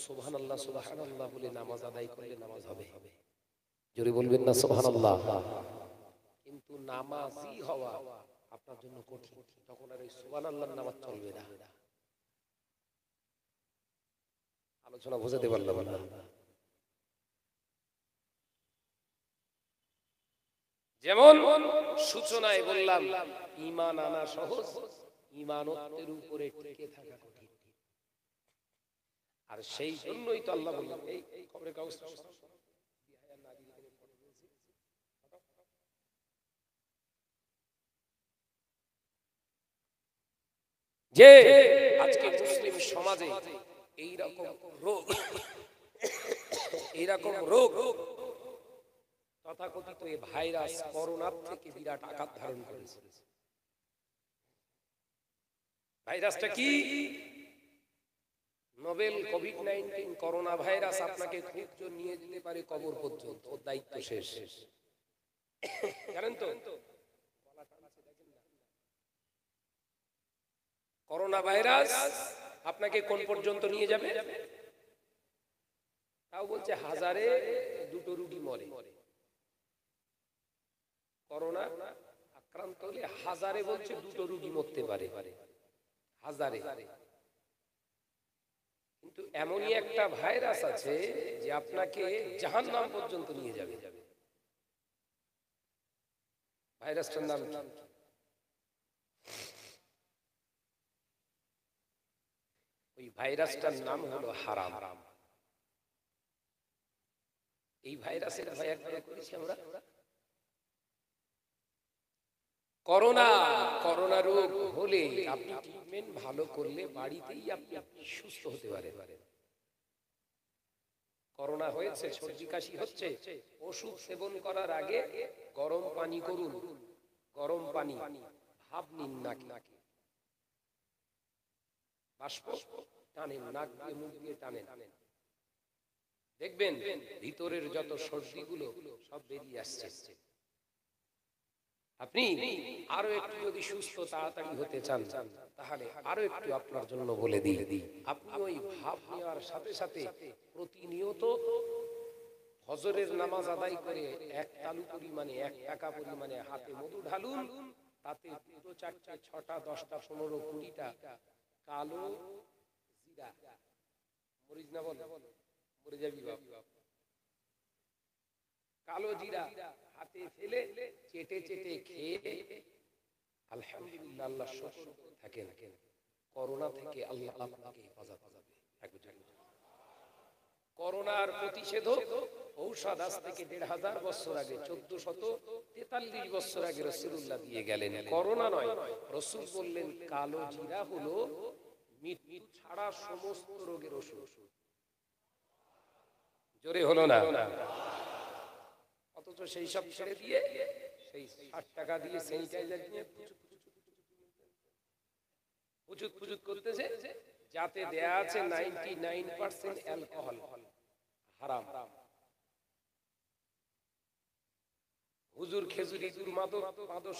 সুবহানাল্লাহ সুবহানাল্লাহ বলে নামাজ আদায় করলে নামাজ হবে। জোরে বলবেন না সুবহানাল্লাহ। কিন্তু নামাজি হওয়া আপনার জন্য কঠিন, তখন আর এই সুবহানাল্লাহর নামাজ চলবে না। আলোচনা বুঝাতে পারলাম না? যেমন সূচনায় বললাম ঈমান আনা সহজ, ঈমানতের উপরে টিকে থাকা কঠিন। আর সেই জন্যই তো আল্লাহ বললেন এই খবরের কাগজ যে আজকে মুসলিম সমাজে এইরকম রোগ তথাকথিত এই ভাইরাস করোনার থেকে বিরাট আঘাত ধারণ করেছে। ভাইরাসটা কি? নোবেল কোভিড-19 করোনা ভাইরাস আপনাকে খুব জোর নিয়ে যেতে পারে কবর পর্যন্ত, ওর দায়িত্ব শেষ। জানেন তো করোনা ভাইরাস আপনাকে কোন পর্যন্ত নিয়ে যাবে? তাও বলছে হাজারে 2টো রোগী মরে। করোনা আক্রান্ত হলে হাজারে বলছে 2টো রোগী মরতে পারে, হাজারে। কিন্তু এমনই একটা ভাইরাস আছে যে আপনাকে জাহান্নাম পর্যন্ত নিয়ে যাবে। ভাইরাসটার নাম কি? ওই ভাইরাসটার নাম হলো হারাম। এই ভাইরাসের ভয় একবার করেছি আমরা। করোনা রোগ হলে আপনি ট্রিটমেন্ট ভালো করলে বাড়িতেই আপনি সুস্থ হতে পারেন। করোনা হয়েছে, সর্দি কাশি হচ্ছে, ওষুধ সেবন করার আগে গরম পানি করুন। গরম পানি ভাপ নিন নাকে, বাষ্প টানেন, নাক দিয়ে মুখ দিয়ে টানেন, দেখবেন ভিতরের যত সর্দিগুলো সব বেরিয়ে আসছে। আপনি আরো একটু যদি সুস্থ তাড়াতাড়ি হতে চান তাহলে আরো একটু আপনার জন্য বলে দিই, আপনি ওই ভাপ নেওয়ার সাথে সাথে প্রতিনিয়ত ফজরের নামাজ আদায় করে 1 তালু পরিমাণে 1 টাকা পরিমাণে হাতে মধু ঢালুন। তাতে 2, 4, 6, 10, 15, 20টা কালো জিরা, মরিচ না বল, মরে যাবি বাপ, কালো জিরা হাতে ফেলে চেটে চেটে খেয়ে আলহামদুলিল্লাহ আল্লাহ শুকর থাকেন, করোনা থেকে আল্লাহ আপনাকে হেফাজত করবে। করোনার প্রতিষেধক ঔষধ আজ থেকে 1500 বছর আগে 1443 বছর আগে রাসূলুল্লাহ দিয়ে গেলেন। করোনা নয়, রাসূল বললেন কালো জিরা হলো মৃত্যু ছাড়া সমস্ত রোগের ওষুধ। জোরে হলো না? অথচ সেই সব ছেড়ে দিয়ে সেই 60 টাকা দিয়ে স্যানিটাইজার কিনে পুচুত করতেছে, যাতে দেয়া আছে 99% অ্যালকোহল, হারাম। হুজুর খেজুরি দুর মাদক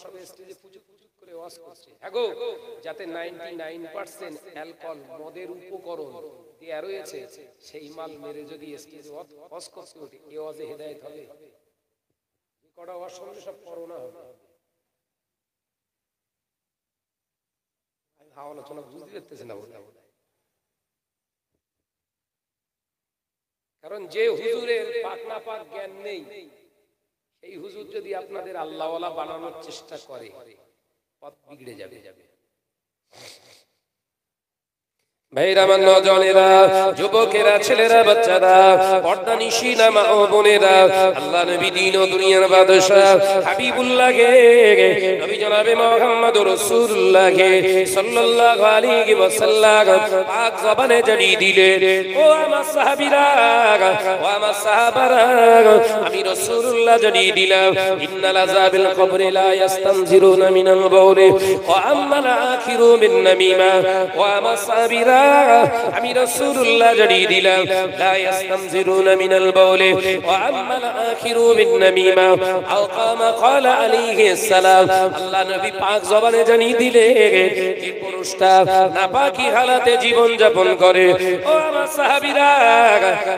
সব স্টেজে পুচুত করে ওয়াজ করছে। হ্যাগো, যাতে 99% অ্যালকোহল মদের উপকরণ দেয়া রয়েছে, সেই মাল মেরে যদি স্টেজে ওয়াজ করতে ওঠে, এ ওয়াজে হেদায়েত হবে? কড়া ওয়াজ শুনলে সব করোনা হবে। আলোচনা বুঝতে পারতেছে না বলে, কারণ যে হুজুরের পাক না পাক জ্ঞান নেই, এই হুজুর যদি আপনাদের আল্লাহওয়ালা বানানোর চেষ্টা করে, পথ বিগড়ে যাবে। ভাইরা, আমার নওজওয়ানেরা, যুবকেরা, ছেলেরা, বাচ্চারা, পর্দানিশিনা মা ও বোনেরা, আল্লাহ নবী দিন ও দুনিয়ার বাদশা হাবিবুল্লাহ গে নবী জনাবে মুহাম্মদুর রাসূলুল্লাহ গে সাল্লাল্লাহু আলাইহি ওয়াসাল্লাম পাক জবানে জানিয়ে দিলেন, ও আমার সাহাবীরা, ও আমার সাহাবারা, আমি রাসূলুল্লাহ জানিয়ে দিলাম, ইন্নাল আযাবিল কবরি লা ইস্তানজিরুনা মিনাল বাউলি ওয়া আম্মাল আখিরু মিন নামিমা। ও আমার সাহাবীরা, সাহাবীরা আমি রাসূলুল্লাহ জানিয়ে দিলাম লা ইস্তামজিরুনা মিনাল বাউলি ওয়া আম্মাল আখিরু বিন নামিমা আও কামা ক্বালা আলাইহিস সালাম আল্লাহ নবী পাক জবানে জানিয়ে দিলেন যে পুরুষটা নাপাকি হালাতে জীবন যাপন করে ও আমার সাহাবীরা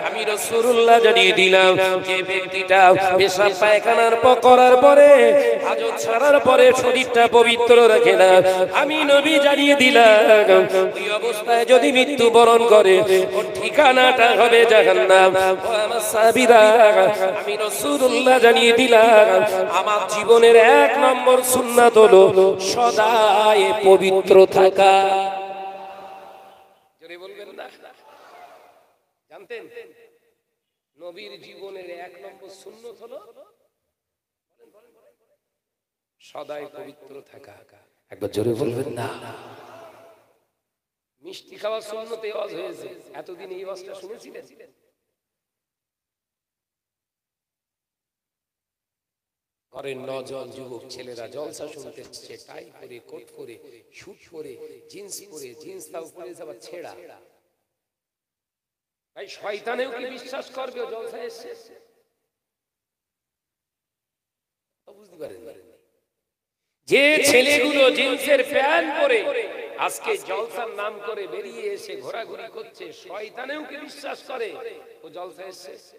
আমি রাসূলুল্লাহ জানিয়ে দিলাম যে ব্যক্তিটা পেশাব পায়খানার করার পরে হাজত ছাড়ার পরে শরীরটা পবিত্র রাখে না আমি নবী জানিয়ে দিলাম ওই অবস্থায় যদি মৃত্যুবরণ করে ওর ঠিকানাটা হবে জাহান্নাম ও আমার সাহাবীরা আমি রাসূলুল্লাহ জানিয়ে দিলাম আমার জীবনের এক নম্বর সুন্নাত হলো সদাই পবিত্র থাকা জোরে বলবেন না জানতেন নবীর জীবনের এক নম্বর সুন্নাত হলো সদাই পবিত্র থাকা একবার জোরে বলবেন না মিষ্টি খাওয়ার সুন্নতে ওয়াজ হয়েছে এতদিন এই ওয়াজটা শুনেছিলেন ঘরের নজন যুবক ছেলেরা জলসা শুনতে এসেছে টাই পরে কোট পরে শুট পরে জিন্স পরে জিন্সটাও পরে যাবার ছেঁড়া ভাই শয়তানেও কি বিশ্বাস করবে ও জলসায় এসেছে বুঝতে পারেন যে ছেলেগুলো জিন্সের প্যান্ট পরে আজকে জলসার নাম করে বেরিয়ে এসে ঘোরাঘুরি করছে শয়তানেও কি বিশ্বাস করে ও জলসায় এসেছে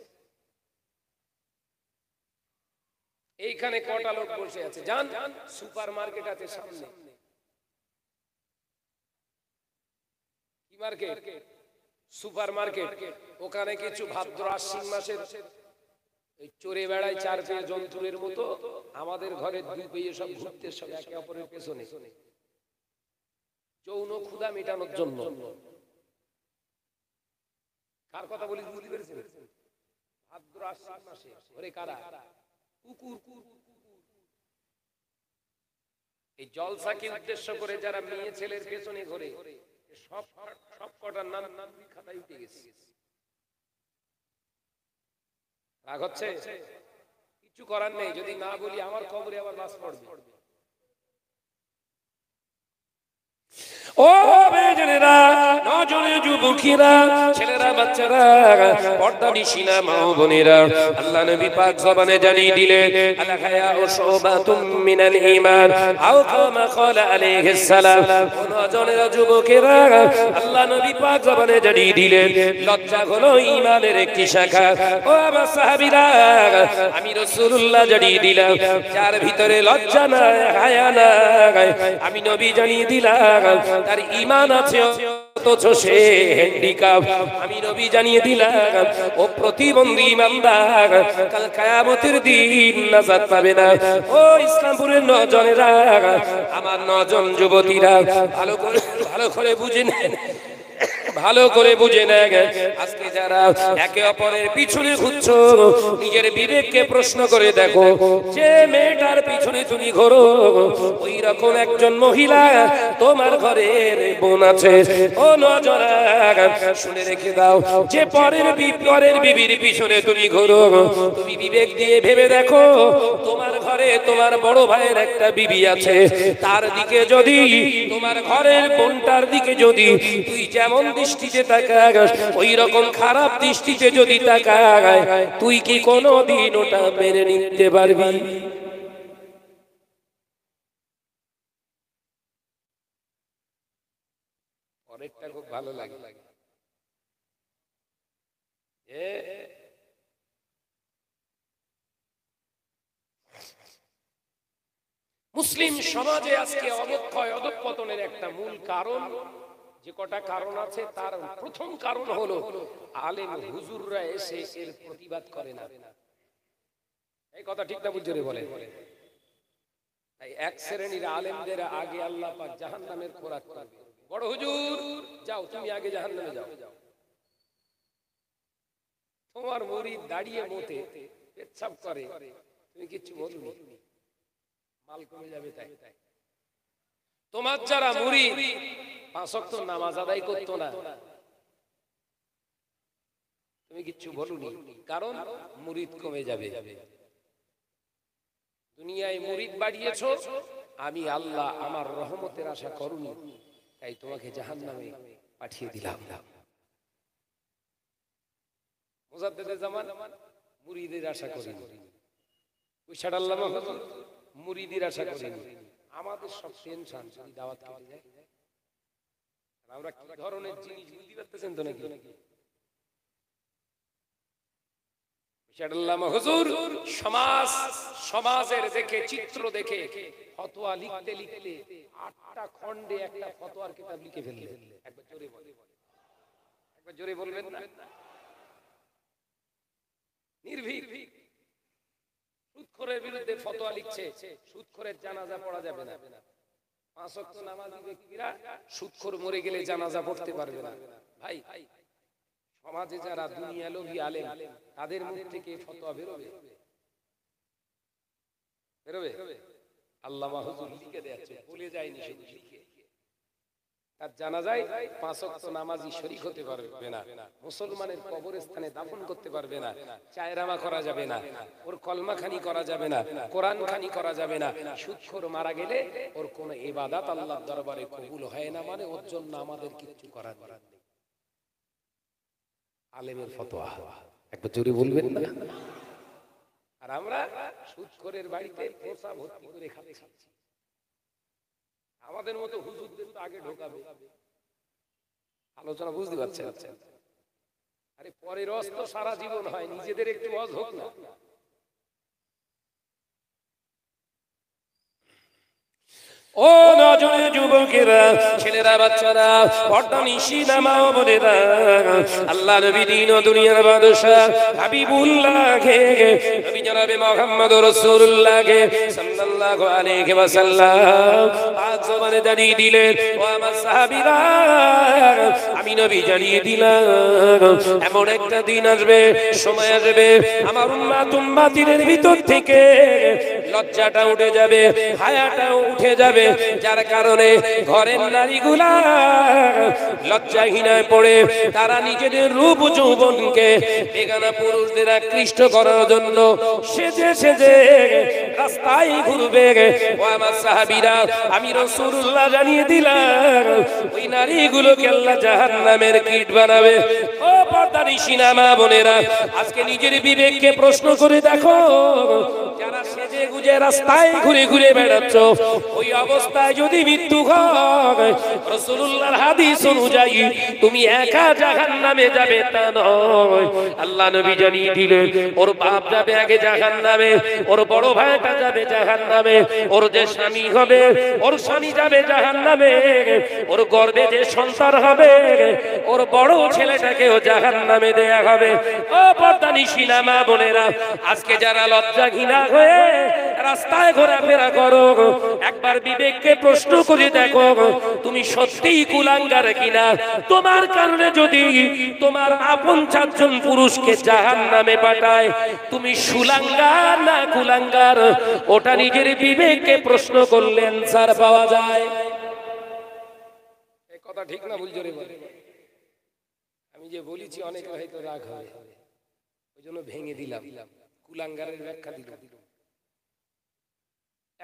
এইখানে কটা লোক বসে আছে জান সুপার মার্কেট আছে সামনে কি মার্কেট সুপার মার্কেট ওখানে কিছু ভাদ্র আশ্বিন মাসের চড়ে বেড়ায় চার পেয়ে জন্তুরের মতো আমাদের ঘরের দুই পেয়ে সব ঘুরতে সব একে অপরের পেছনে যৌন ক্ষুধা মেটানোর জন্য কার কথা বলি বুঝতে পেরেছেন ভাদ্র আশ্বিন মাসে ঘরে কারা কুকুর এই জলসাকে উদ্দেশ্য করে যারা মেয়ে ছেলের পেছনে ঘোরে সব কটার নাম খাতায় উঠে গেছে রাগ হচ্ছে কিছু করার নেই যদি না বলি আমার কবরে আবার বাস পড়বে ও বেজনেরা নজনে যুবকেরা ছেলেরা বাচ্চারা পর্দা নিশিনা মা বোনেরা আল্লাহ নবী পাক জবানে জানিয়ে দিলেন আল হায়া ও শুবাতুম মিনাল ঈমান আও কামা ক্বালা আলাইহিস সালাম নজনেরা যুবকেরা আল্লাহ নবী পাক জবানে জানিয়ে দিলেন লজ্জা হলো ঈমানের একটি শাখা ও আমার সাহাবীরা আমি রাসূলুল্লাহ জানিয়ে দিলাম যার ভিতরে লজ্জা নাই হায়া নাই আমি নবী জানিয়ে দিলাম তার ঈমান আছে অথচ সে হ্যান্ডিক্যাপ আমি নবী জানিয়ে দিলাম ও প্রতিবন্ধী ইমানদার কাল কিয়ামতের দিন নাজাত পাবে না ও ইসলামপুরের নজনেরা আমার নজন যুবতীরা ভালো করে বুঝে নেন ভালো করে বুঝে নেন আজকে যারা একে অপরের পিছনে ঘুরছো নিজের বিবেককে প্রশ্ন করে দেখো যে মেয়েটার পিছনে তুমি ঘোরো ওই রকম একজন মহিলা তোমার ঘরের বোন আছে ও নজরা শুনে রেখে দাও যে পরের বিবির পিছনে তুমি ঘোরো তুমি বিবেক দিয়ে ভেবে দেখো তোমার ঘরে তোমার বড় ভাইয়ের একটা বিবি আছে তার দিকে যদি তোমার ঘরের বোনটার দিকে যদি তুই যেমন দৃষ্টিতে তাকাস ওই রকম খারাপ দৃষ্টিতে যদি তাকাস তুই কি কোনোদিন ওটা মেনে নিতে পারবি অনেকটা খুব ভালো লাগে মুসলিম সমাজে আজকে অবক্ষয় অধঃপতনের একটা মূল কারণ যে কটা কারণ আছে তার প্রথম কারণ হলো আলেম হুজুররা এসে এর প্রতিবাদ করে না এই কথা ঠিক না বুঝে বলেন তাই এক শ্রেণীর আলেমদের আগে আল্লাহ পাক জাহান্নামের খোরাক করবে বড় হুজুর যাও তুমি আগে জাহান্নামে যাও তোমার মুরিদ দাঁড়িয়ে মতে পেচ্ছাপ করে তুমি কিছু বলনি মাল কমে যাবে তাই তোমার যারা মুরিদ পাঁচ ওয়াক্ত নামাজ আদায় করতো না তুমি কিচ্ছু বলনি কারণ মুরিদ কমে যাবে দুনিয়ায় মুরিদ বাড়িয়েছো আমি আল্লাহ আমার রহমতের আশা করুনি তাই তোমাকে জাহান্নামে পাঠিয়ে দিলাম। মুজাদ্দেদে জামান মুরিদের আশা করিনি, পয়সার আল্লামা হুজুর মুরিদের আশা করিনি। আমাদের সব টেনশন যদি দাওয়াত কেটে যায়, আমরা কি ধরনের জিনিস বুঝতে পারতেছেন তো নাকি? হুজুর সমাজের দেখে, চিত্র দেখে ফতোয়া লিখতে লিখতে 8টা খণ্ডে একটা ফতোয়ার কিতাব লিখে ফেললেন। একবার জোরে বলেন, একবার জোরে বলবেন না? নির্ভীক সুদখোরের বিরুদ্ধে ফতোয়া লিখছে, সুদখোরের জানাজা পড়া যাবে না, 5 ওয়াক্ত নামাজি ব্যক্তিরা সুদখোর মরে গেলে জানাজা পড়তে পারবে না। ভাই, সমাজে যারা দুনিয়া লোভী আলেম, তাদের মুখ থেকে ফতোয়া বেরোবে? আল্লামা হুজুর লিখে দিয়েছে, বলে যায়নি, শুধু লিখে। তার জানাজায় 5 ওয়াক্ত নামাজি শরীক হতে পারবে না, মুসলমানের কবরস্থানে দাফন করতে পারবে না, চায়রামা করা যাবে না, ওর কলমা খানি করা যাবে না, কোরআন খানি করা যাবে না। সুদখোর মারা গেলে ওর কোনো ইবাদত আল্লাহর দরবারে কবুল হয় না, মানে ওর জন্য আমাদের কিছু করার নেই। আলেমের ফতোয়া, একবার জোরে বলবেন না? আর আমরা সুদখোরের বাড়িতে পোষা ভর্তি করে খাচ্ছি। আমাদের মতো হুজুরদের তো আগে ঢোকাবে। আলোচনা বুঝতে পারছেন? আরে পরের রস তো সারা জীবন হয়, নিজেদের একটু ওয়াজ হোক না। ও নজরে যুবকেরা, ছেলেরা, বাচ্চারা, পর্দা নিশি নামাও বোনেরা, আল্লাহ নবী দিন ও দুনিয়ার বাদশা হাবিবুল্লাহকে, নবী জনাবে মুহাম্মদ রাসূলুল্লাহকে সাল্লাল্লাহু আলাইহি ওয়াসাল্লাম পাক জবানে জানিয়ে দিলেন, ও আমার সাহাবীরা, আমি নবী জানিয়ে দিলাম, এমন একটা দিন আসবে, সময় আসবে, আমার উম্মাতের ভিতর থেকে লজ্জাটা উঠে যাবে, হায়াটাও উঠে যাবে, যার কারণে ঘরের নারীগুলা লজ্জাহীনায় পড়ে তারা নিজেদের রূপ যৌবনকে বেগানা পুরুষদের আকৃষ্ট করার জন্য সেজে সেজে রাস্তায় ঘুরবে। ও আমার সাহাবীরা, আমি রাসূলুল্লাহ জানিয়ে দিলাম, ওই নারীগুলোকে আল্লাহ জাহান্নামের কীট বানাবে। ও পর্দানিশী মা বোনেরা, আজকে নিজের বিবেককে প্রশ্ন করে দেখো, যারা সেজে গুজে রাস্তায় ঘুরে ঘুরে বেড়াচ্ছ, ওই অবস্থায় যদি মৃত্যু হয়, রাসূলুল্লাহর হাদিস অনুযায়ী তুমি একা জাহান্নামে যাবে তা নয়। আল্লাহ নবী জানিয়ে দিলেন, ওর বাপ যাবে আগে জাহান্নামে, ওর বড় ভাইটা যাবে জাহান্নামে, ওর যে স্বামী হবে ওর স্বামী যাবে জাহান্নামে, ওর গর্ভে যে সন্তান হবে ওর বড় ছেলেটাকেও জাহান্নামে দেয়া হবে। ও পর্দানিশী মা বোনেরা, আজকে যারা লজ্জা ঘৃণা হয়ে রাস্তায় ঘোরাফেরা করো, একবার বিবেককে প্রশ্ন করে দেখো, তুমি সত্যিই কুলাঙ্গার কিনা? তোমার কারণে যদি তোমার আপন 4 জন পুরুষকে জাহান্নামে পাঠায়, তুমি সুলাঙ্গার না কুলাঙ্গার? ওটা নিজের বিবেককে প্রশ্ন করলে আনসার পাওয়া যায়। এই কথা ঠিক না ভুল? জোরে বলে। আমি যে বলেছি অনেকে হয়তো রাগ হবে, ওই জন্য ভেঙে দিলাম, কুলাঙ্গারের ব্যাখ্যা দিলাম।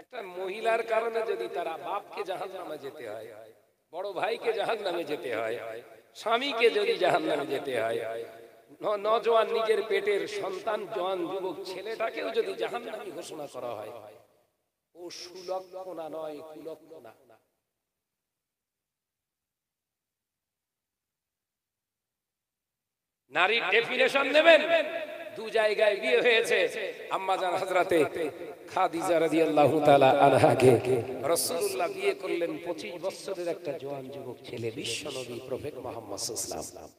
একটা মহিলার কারণে যদি তারা বাপকে জাহান্নামে যেতে হয়, বড় ভাইকে জাহান্নামে যেতে হয়, স্বামীকে যদি জাহান্নামে যেতে হয়, নজওয়ান নিজের পেটের সন্তান জওয়ান যুবক ছেলেটাকেও যদি জাহান্নামী ঘোষণা করা হয়, ও সুলক্ষণা নয়, কুলক্ষণা। নারীর ডেফিনেশন নেবেন, 2 জায়গায় বিয়ে হয়েছে। আম্মা জান হযরতে খাদিজা রাদিয়াল্লাহু তাআলা আনহাকে রাসূলুল্লাহ বিয়ে করলেন 25 বছরের একটা জওয়ান যুবক ছেলে, বিশ্বনবী প্রফেট মুহাম্মদ সাল্লাল্লাহু আলাইহি ওয়াসাল্লাম।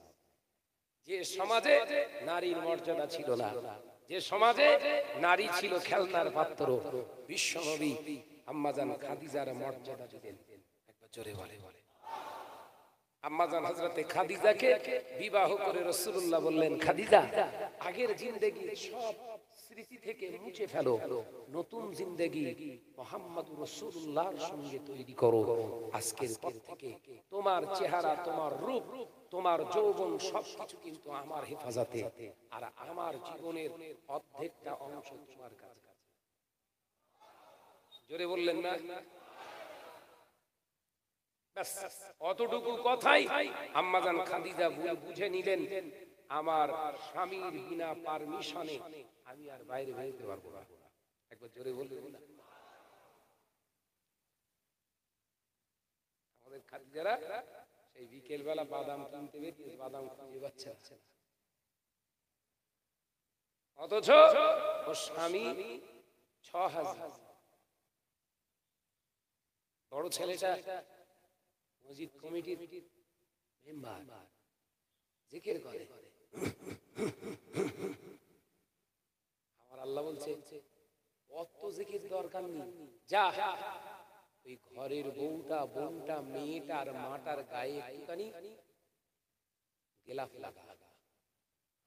যে সমাজে নারীর মর্যাদা ছিল না, যে সমাজে নারী ছিল খেলনার পাত্র, বিশ্বনবী আম্মা জান খাদিজার মর্যাদা দিলেন। একবার জোরে বলে। আম্মাজান হযরতে খাদিজাকে বিবাহ করে রাসূলুল্লাহ বললেন, খাদিজা, আগের জিন্দেগির সব স্মৃতি থেকে মুছে ফেলো, নতুন জিন্দেগি মুহাম্মদুর রাসূলুল্লাহর সঙ্গে তৈরি করো। আজকের পর থেকে তোমার চেহারা, তোমার রূপ, তোমার যৌবন সবকিছু কিন্তু আমার হেফাজতে, আর আমার জীবনের অর্ধেকটা অংশ তোমার কাছে। জোরে বললেন না? ব্যাস অতটুকু কথাই আম্মাজান খাদিজা বুঝে নিলেন, আমার স্বামীর বিনা পারমিশনে আমি আর বাইরে বেরোতে পারবো না। একবার জোরে বলবেন না? আমাদের খাদিজারা সেই বিকেল বেলা বাদাম কিনতে বেরিয়ে বাদাম খুঁজে পাচ্ছে না, অথচ ওর স্বামী ৬,০০০। বড় ছেলেটা মসজিদ কমিটির মেম্বার, জিকির করে। আমার আল্লাহ বলছে অত জিকির দরকার নেই, যা ওই ঘরের বউটা বোনটা মেয়েটা আর মাটার গায়ে একটুখানি গেলাফ লাগা।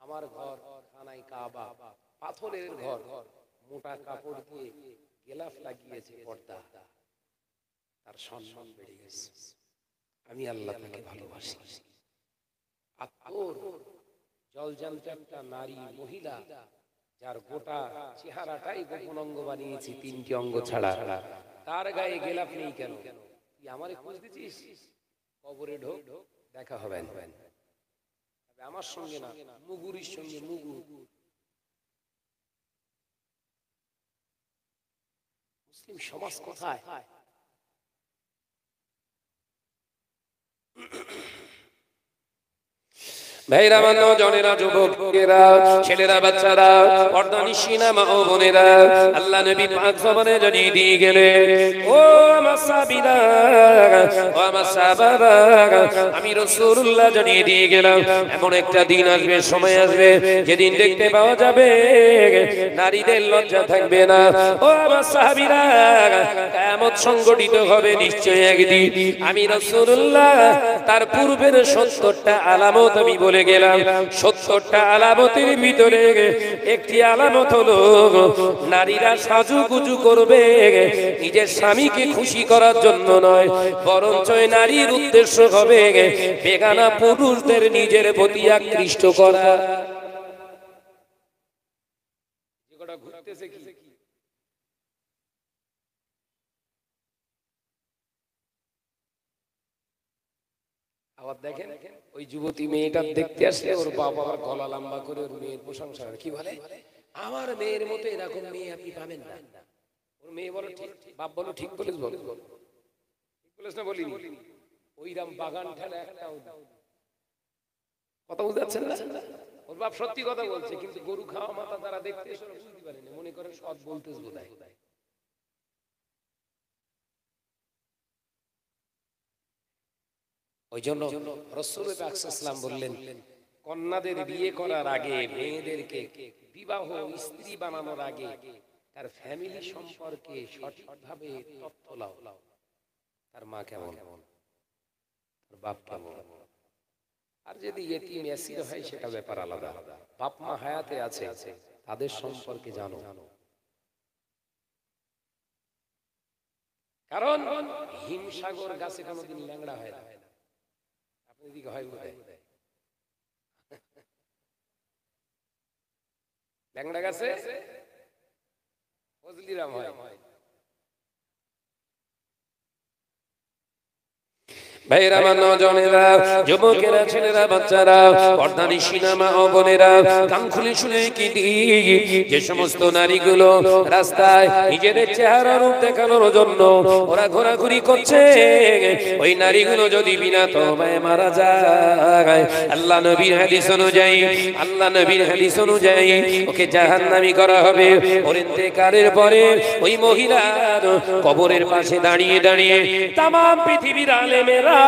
আমার ঘর খানায় কাবা, পাথরের ঘর, মোটা কাপড় দিয়ে গেলাফ লাগিয়েছে পর্দা, তার সম্মান বেড়ে গেছে। আমি আল্লাহ তাকে ভালোবাসি। আর তোর জলজান্ত একটা নারী মহিলা, যার গোটা চেহারাটাই গোপন অঙ্গ বানিয়েছি ৩টি অঙ্গ ছাড়া, তার গায়ে গেলাফ নেই কেন? তুই আমারে খোঁজ দিছিস? কবরে ঢোক, দেখা হবে আমার সঙ্গে না, মুগুরির সঙ্গে মুগুর। মুসলিম সমাজ কোথায়? ভাইরা, নওজওয়ানেরা, যুবকেরা, ছেলেরা, বাচ্চারা, পর্দানিশিনা মা ও বোনেরা, আল্লাহ নবী পাক জবানে জানিয়ে দিয়ে গেলেন, ও আমার সাহাবীরা, ও আমার সাহাবারা, আমি রাসূলুল্লাহ জানিয়ে দিয়ে গেলাম, এমন একটা দিন আসবে, সময় আসবে, যেদিন দেখতে পাওয়া যাবে নারীদের লজ্জা থাকবে না। ও আমার সাহাবীরা, কিয়ামত সংঘটিত হবে নিশ্চয়ই একদিন। আমি রাসূলুল্লাহ তার পূর্বের ৭০টা আলামত আমি বলে গেলাম। ৭০টা আলামতের ভিতরে একটি আলামত হলো নারীরা সাজুগুজু করবে নিজের স্বামীকে খুশি করার জন্য নয়, বরঞ্চ নারীর উদ্দেশ্য হবে বেগানা পুরুষদের নিজের প্রতি আকৃষ্ট করা। যেটা ঘুরতেছে কি আবার দেখেন, ওই যুবতী মেয়েটা দেখতে আসলে ওর বাবা আবার গলা লম্বা করে ওর মেয়ের প্রশংসা করে, কি বলে, আমার মেয়ের মতো এরকম মেয়ে আপনি পাবেন না। ওর মেয়ে বলো ঠিক, বাপ বলো ঠিক বলিস, বলো ঠিক বলিস না বলিনি? ওইরাম বাগান ঠেলা একটা কথা বুঝতে পারছেন না? ওর বাপ সত্যি কথা বলছে, কিন্তু গরু খাওয়া মাথা তারা দেখতে এসে বুঝতে পারেনি, মনে করে সৎ বলতেছ বোধহয়। ওই জন্য রাসূল পাক সাল্লাল্লাহু আলাইহি ওয়াসাল্লাম বললেন, কন্যাদের বিয়ে করার আগে, মেয়েদেরকে বিবাহ স্ত্রী বানানোর আগে তার ফ্যামিলি সম্পর্কে সঠিকভাবে তথ্য লাও। তার মা কেমন, তার বাপ কেমন, আর যদি ইতিম এসির হয় সেটা ব্যাপার আলাদা। বাপ মা হায়াতে আছে, তাদের সম্পর্কে জানো, কারণ হিমসাগর গাছে কোনোদিন ল্যাংড়া হয় না। এদিকে হয় বোধহয় ল্যাংড়া গাছে ফজলিরাম হয়। ভাইরা, নওজওয়ানেরা, যুবকেরা, ছেলেরা, বাচ্চারা, পর্দানিশিনা মা ও বোনেরা, কান খুলে শুনে কি যে সমস্ত নারীগুলো রাস্তায় নিজেদের চেহারা রূপ দেখানোর জন্য ওরা ঘোরাঘুরি করছে, ওই নারীগুলো যদি বিনা তওবায় মারা যায়, আল্লাহ নবীর হাদিস অনুযায়ী ওকে জাহান্নামী করা হবে। ওর ইন্তেকালের পরে ওই মহিলার কবরের পাশে দাঁড়িয়ে দাঁড়িয়ে তাম পৃথিবীর আলেমেরা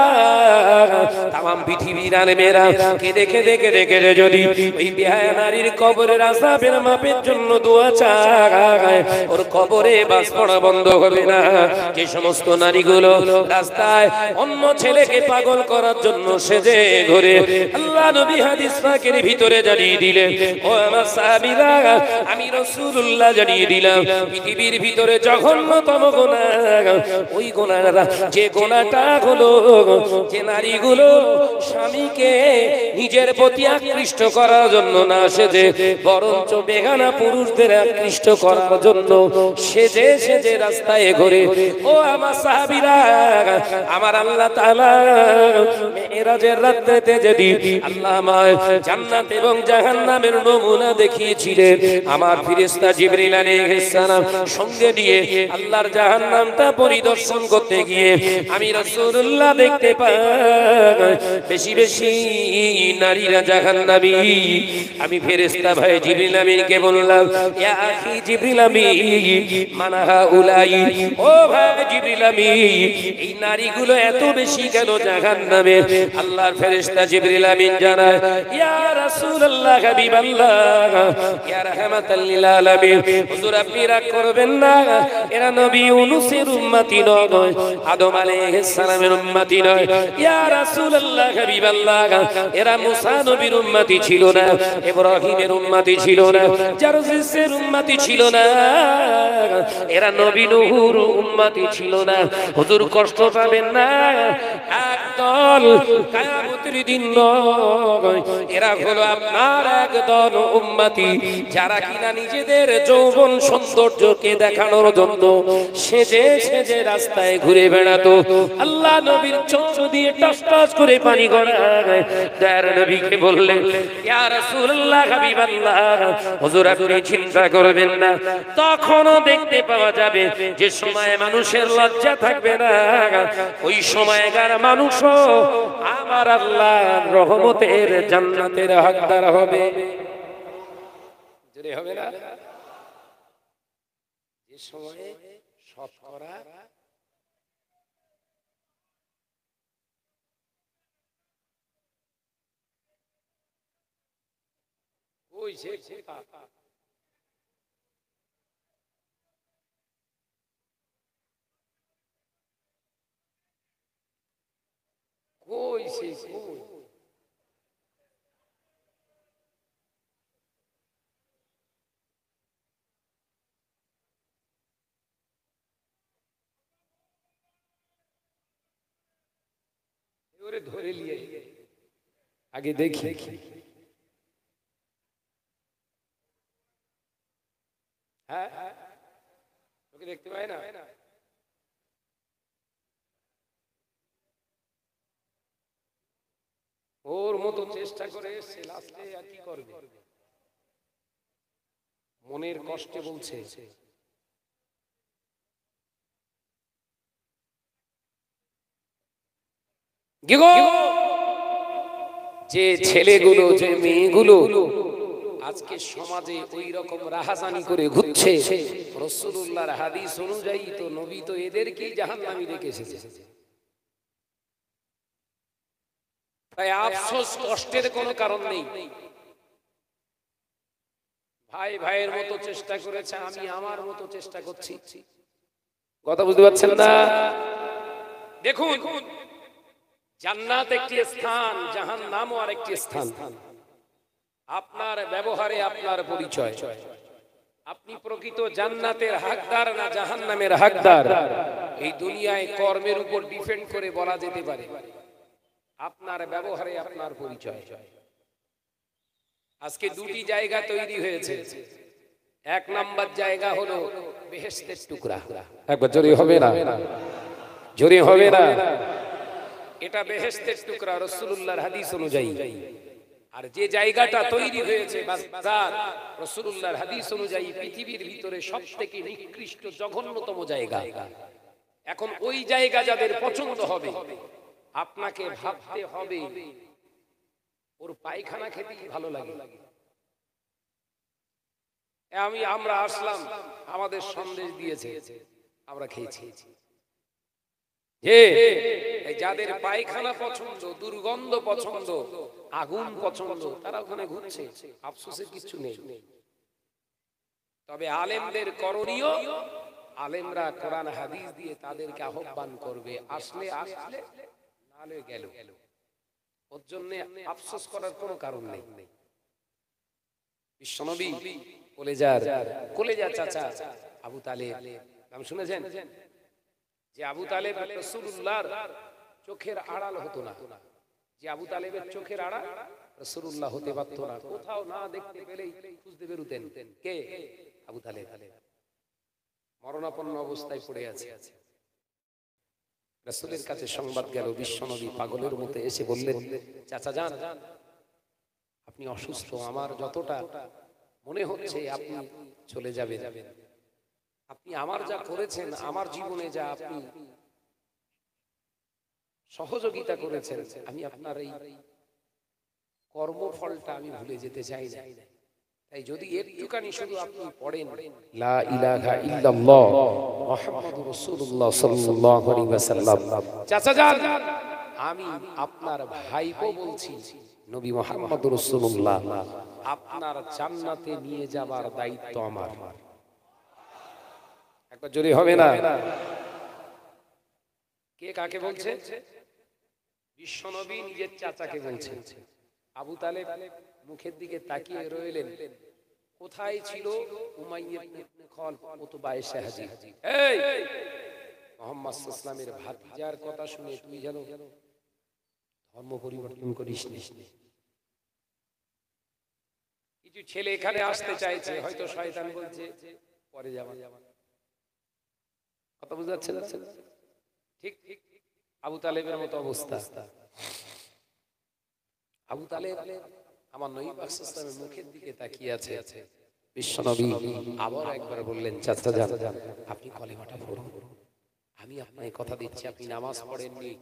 কেঁদে কেঁদে যদি ওই বেহায়া নারীর কবরের আযাবের মাপের জন্য দোয়া চায়, ওর কবরে বাস পড়া বন্ধ হবে না। যে সমস্ত নারীগুলো রাস্তায় অন্য ছেলেকে পাগল করার জন্য সেজে ঘুরে, আল্লাহ নবী হাদিস পাকের ভিতরে জানিয়ে দিলেন, ও আমার সাহাবীরা, আমি রাসূলুল্লাহ জানিয়ে দিলাম, পৃথিবীর ভিতরে জঘন্যতম গুনাহ ওই গুনাহটা, যে গুনাহটা হলো যে নারীগুলো স্বামীকে নিজের প্রতি আকৃষ্ট করার জন্য না সেজে বরঞ্চ বেগানা পুরুষদের আকৃষ্ট করার জন্য সেজে সেজে রাস্তায় ঘুরে, ও আমার সাহাবীরা, আমার আল্লাহ তাআলা মেরাজের রাতে যদি আল্লাহ আমায় জান্নাত এবং জাহান্নামের নমুনা দেখিয়েছিলেন, আমার ফেরেশতা জিবরিল আলাইহিস সালাম সঙ্গে নিয়ে আল্লাহর জাহান্নামটা পরিদর্শন করতে গিয়ে আমি রাসূলুল্লাহ দেখতে পাই বেশি বেশি নারীরা জাহান্নামী। আমি ফেরেশতা ভাই জিবরিল আমিনকে বললাম, ইয়া আখি জিবরিল আমিন, মানাহা উলাই, ও ভাই জিবরিল আমিন, এই নারীগুলো এত বেশি কেন জাহান্নামে? আল্লাহর ফেরেশতা জিবরিল আমিন জানায়, ইয়া রাসূলুল্লাহ, হাবিবাল্লাহ, ইয়া রাহমাতাল লিল আলামিন, হুজুর আপনি রাগ করবেন না, এরা নবী ইউনূসের উম্মতি নয়, আদম আলাইহিস সালামের উম্মতি নয়। ইয়া রাসূলুল্লাহ, হাবিবাল্লাহ, এরা মুসা নবীর উম্মতি ছিল না, ইব্রাহিমের উম্মতি ছিল না, জারজিসের উম্মতি ছিল না, এরা নবী নূহর উম্মতি ছিল না। হুজুর কষ্ট পাবেন না, একদল কিয়ামতের দিন নয়, এরা হলো আপনার একদল উম্মতি যারা কিনা নিজেদের যৌবন সৌন্দর্যকে দেখানোর জন্য সেজে সেজে রাস্তায় ঘুরে বেড়াতো। আল্লাহ নবীর চোখ দিয়ে টস টস করে পানি গড়ায়। দয়ার নবীকে বললেন, ইয়া রাসূলুল্লাহ, হাবিবাল্লাহ, হুজুর আপনি চিন্তা করবেন না, তখনও দেখতে পাওয়া যাবে যে সময় মানুষের লজ্জা থাকবে না, ওই সময়কার মানুষও আমার আল্লাহর রহমতের জান্নাতের হকদার হবে। জোরে হবে না? যে সময়ে সৎ করা ওই সে কই সে কই ওরে ধরে নিয়ে আগে দেখি। হ্যাঁ, ওকে দেখতে পাই না। ওর মতো চেষ্টা করে এসছে, লাস্টে আর কি করবে? মনের কষ্টে বলছে, যে ছেলেগুলো, যে মেয়েগুলো আজকে সমাজে ওই রকম রাহাজানি করে ঘুরছে, রাসূলুল্লাহর হাদিস অনুযায়ী তো নবী তো এদেরকেই জাহান্নামী রেখে এসেছে। তাই আফসোস, কষ্টের কোনো কারণ নেই। ভাই ভাইয়ের মতো চেষ্টা করেছে, আমি আমার মতো চেষ্টা করছি। কথা বুঝতে পারছেন না? দেখুন, জান্নাত একটি স্থান, জাহান্নামও আরেকটি স্থান। আপনার ব্যবহারে আপনার পরিচয়। আপনি প্রকৃত জান্নাতের হকদার না জাহান্নামের হকদার, এই দুনিয়ায় কর্মের উপর ডিপেন্ড করে বলা যেতে পারে। আপনার ব্যবহারে আপনার পরিচয়। আজকে দুটি জায়গা তৈরি হয়েছে। এক নাম্বার জায়গা হলো বেহেশতের টুকরা। একবার জোরে হবে না? জোরে হবে না? এটা বেহেশতের টুকরা রাসূলুল্লাহর হাদিস অনুযায়ী। আর যে জায়গাটা তৈরি হয়েছে বাজার, রাসূলুল্লাহর হাদিস অনুযায়ী পৃথিবীর ভিতরে সবথেকে নিকৃষ্ট জঘন্যতম জায়গা। এখন ওই জায়গা যাদের পছন্দ হবে, আপনাকে ভাবতে হবে ওর পায়খানা খেতে ভালো লাগে। আমরা আসলাম, আমাদের সন্দেশ দিয়েছে, আমরা খেয়েছি। যাদের পায়খানা পছন্দ, দুর্গন্ধ পছন্দ, আগুন পছন্দ, তারা ওখানে ঘুরছে, আফসোসের কিছু নেই। তবে আলেমদের করণীয়, আলেমরা কোরআন হাদিস দিয়ে তাদেরকে আহ্বান করবে, আসলে আসলে, নালে গেল। ওর জন্য আফসোস করার কোনো কারণ নেই। বিশ্বনবী কলেজার চাচা আবু তালেব নাম শুনেছেন? যে আবু তালেব রাসূলুল্লাহর চোখের আড়াল হতো না, যে আবু তালেবের চোখের আড়াল রাসূলুল্লাহ হতে পারত না। কোথাও না দেখতে পেলেই খুঁজতে বেরুতেন, কে? আবু তালেব। মরণাপন্ন অবস্থায় পড়ে আছে। রাসূলের কাছে সংবাদ গেল, বিশ্বনবী পাগলের মতো এসে বললেন, চাচা যান, আপনি অসুস্থ, আমার যতটা মনে হচ্ছে আপনি চলে যাবেন। আপনি আমার যা করেছেন, আমার জীবনে যা আপনি সহযোগিতা করেছেন, আমি আপনার এই কর্মফলটা আমি ভুলে যেতে চাই না। তাই যদি একটুখানি শুধু আপনি পড়েন লা ইলাহা ইল্লাল্লাহ মুহাম্মাদুর রাসূলুল্লাহ সাল্লাল্লাহু আলাইহি ওয়াসাল্লাম, চাচা যান, আমি আপনার ভাইপো বলছি, নবী মুহাম্মদুর রাসূলুল্লাহ, আপনার জান্নাতে নিয়ে যাবার দায়িত্ব আমার। একবার জোরে হবে না? কে কাকে বলছে? বিশ্বনবী নিজের চাচাকে বলছেন। আবু তালেব মুখের দিকে তাকিয়ে রইলেন। কোথায় ছিল উমাইয়া ইবনে খালফ? উতবা এসে হাজির। এই মুহাম্মদ সাল্লাল্লাহু আলাইহি ওয়াসাল্লামের ভাতিজার কথা শুনে তুই যেন ধর্ম পরিবর্তন করিস না। কিছু ছেলে এখানে আসতে চাইছে, হয়তো শয়তান বলছে পরে যাবা। কথা বুঝতে পারছেন? ঠিক আবু তালেবের মতো অবস্থা। আবু তালেব আমার নবী পাক সাল্লাল্লাহু আলাইহি ওয়াসাল্লামের মুখের দিকে তাকিয়ে আছে। বিশ্বনবী আবার একবার বললেন, চাচা যান, আপনি কলেমাটা পড়ুন। আমি আপনাকে কথা দিচ্ছি, আপনি নামাজ পড়েননি,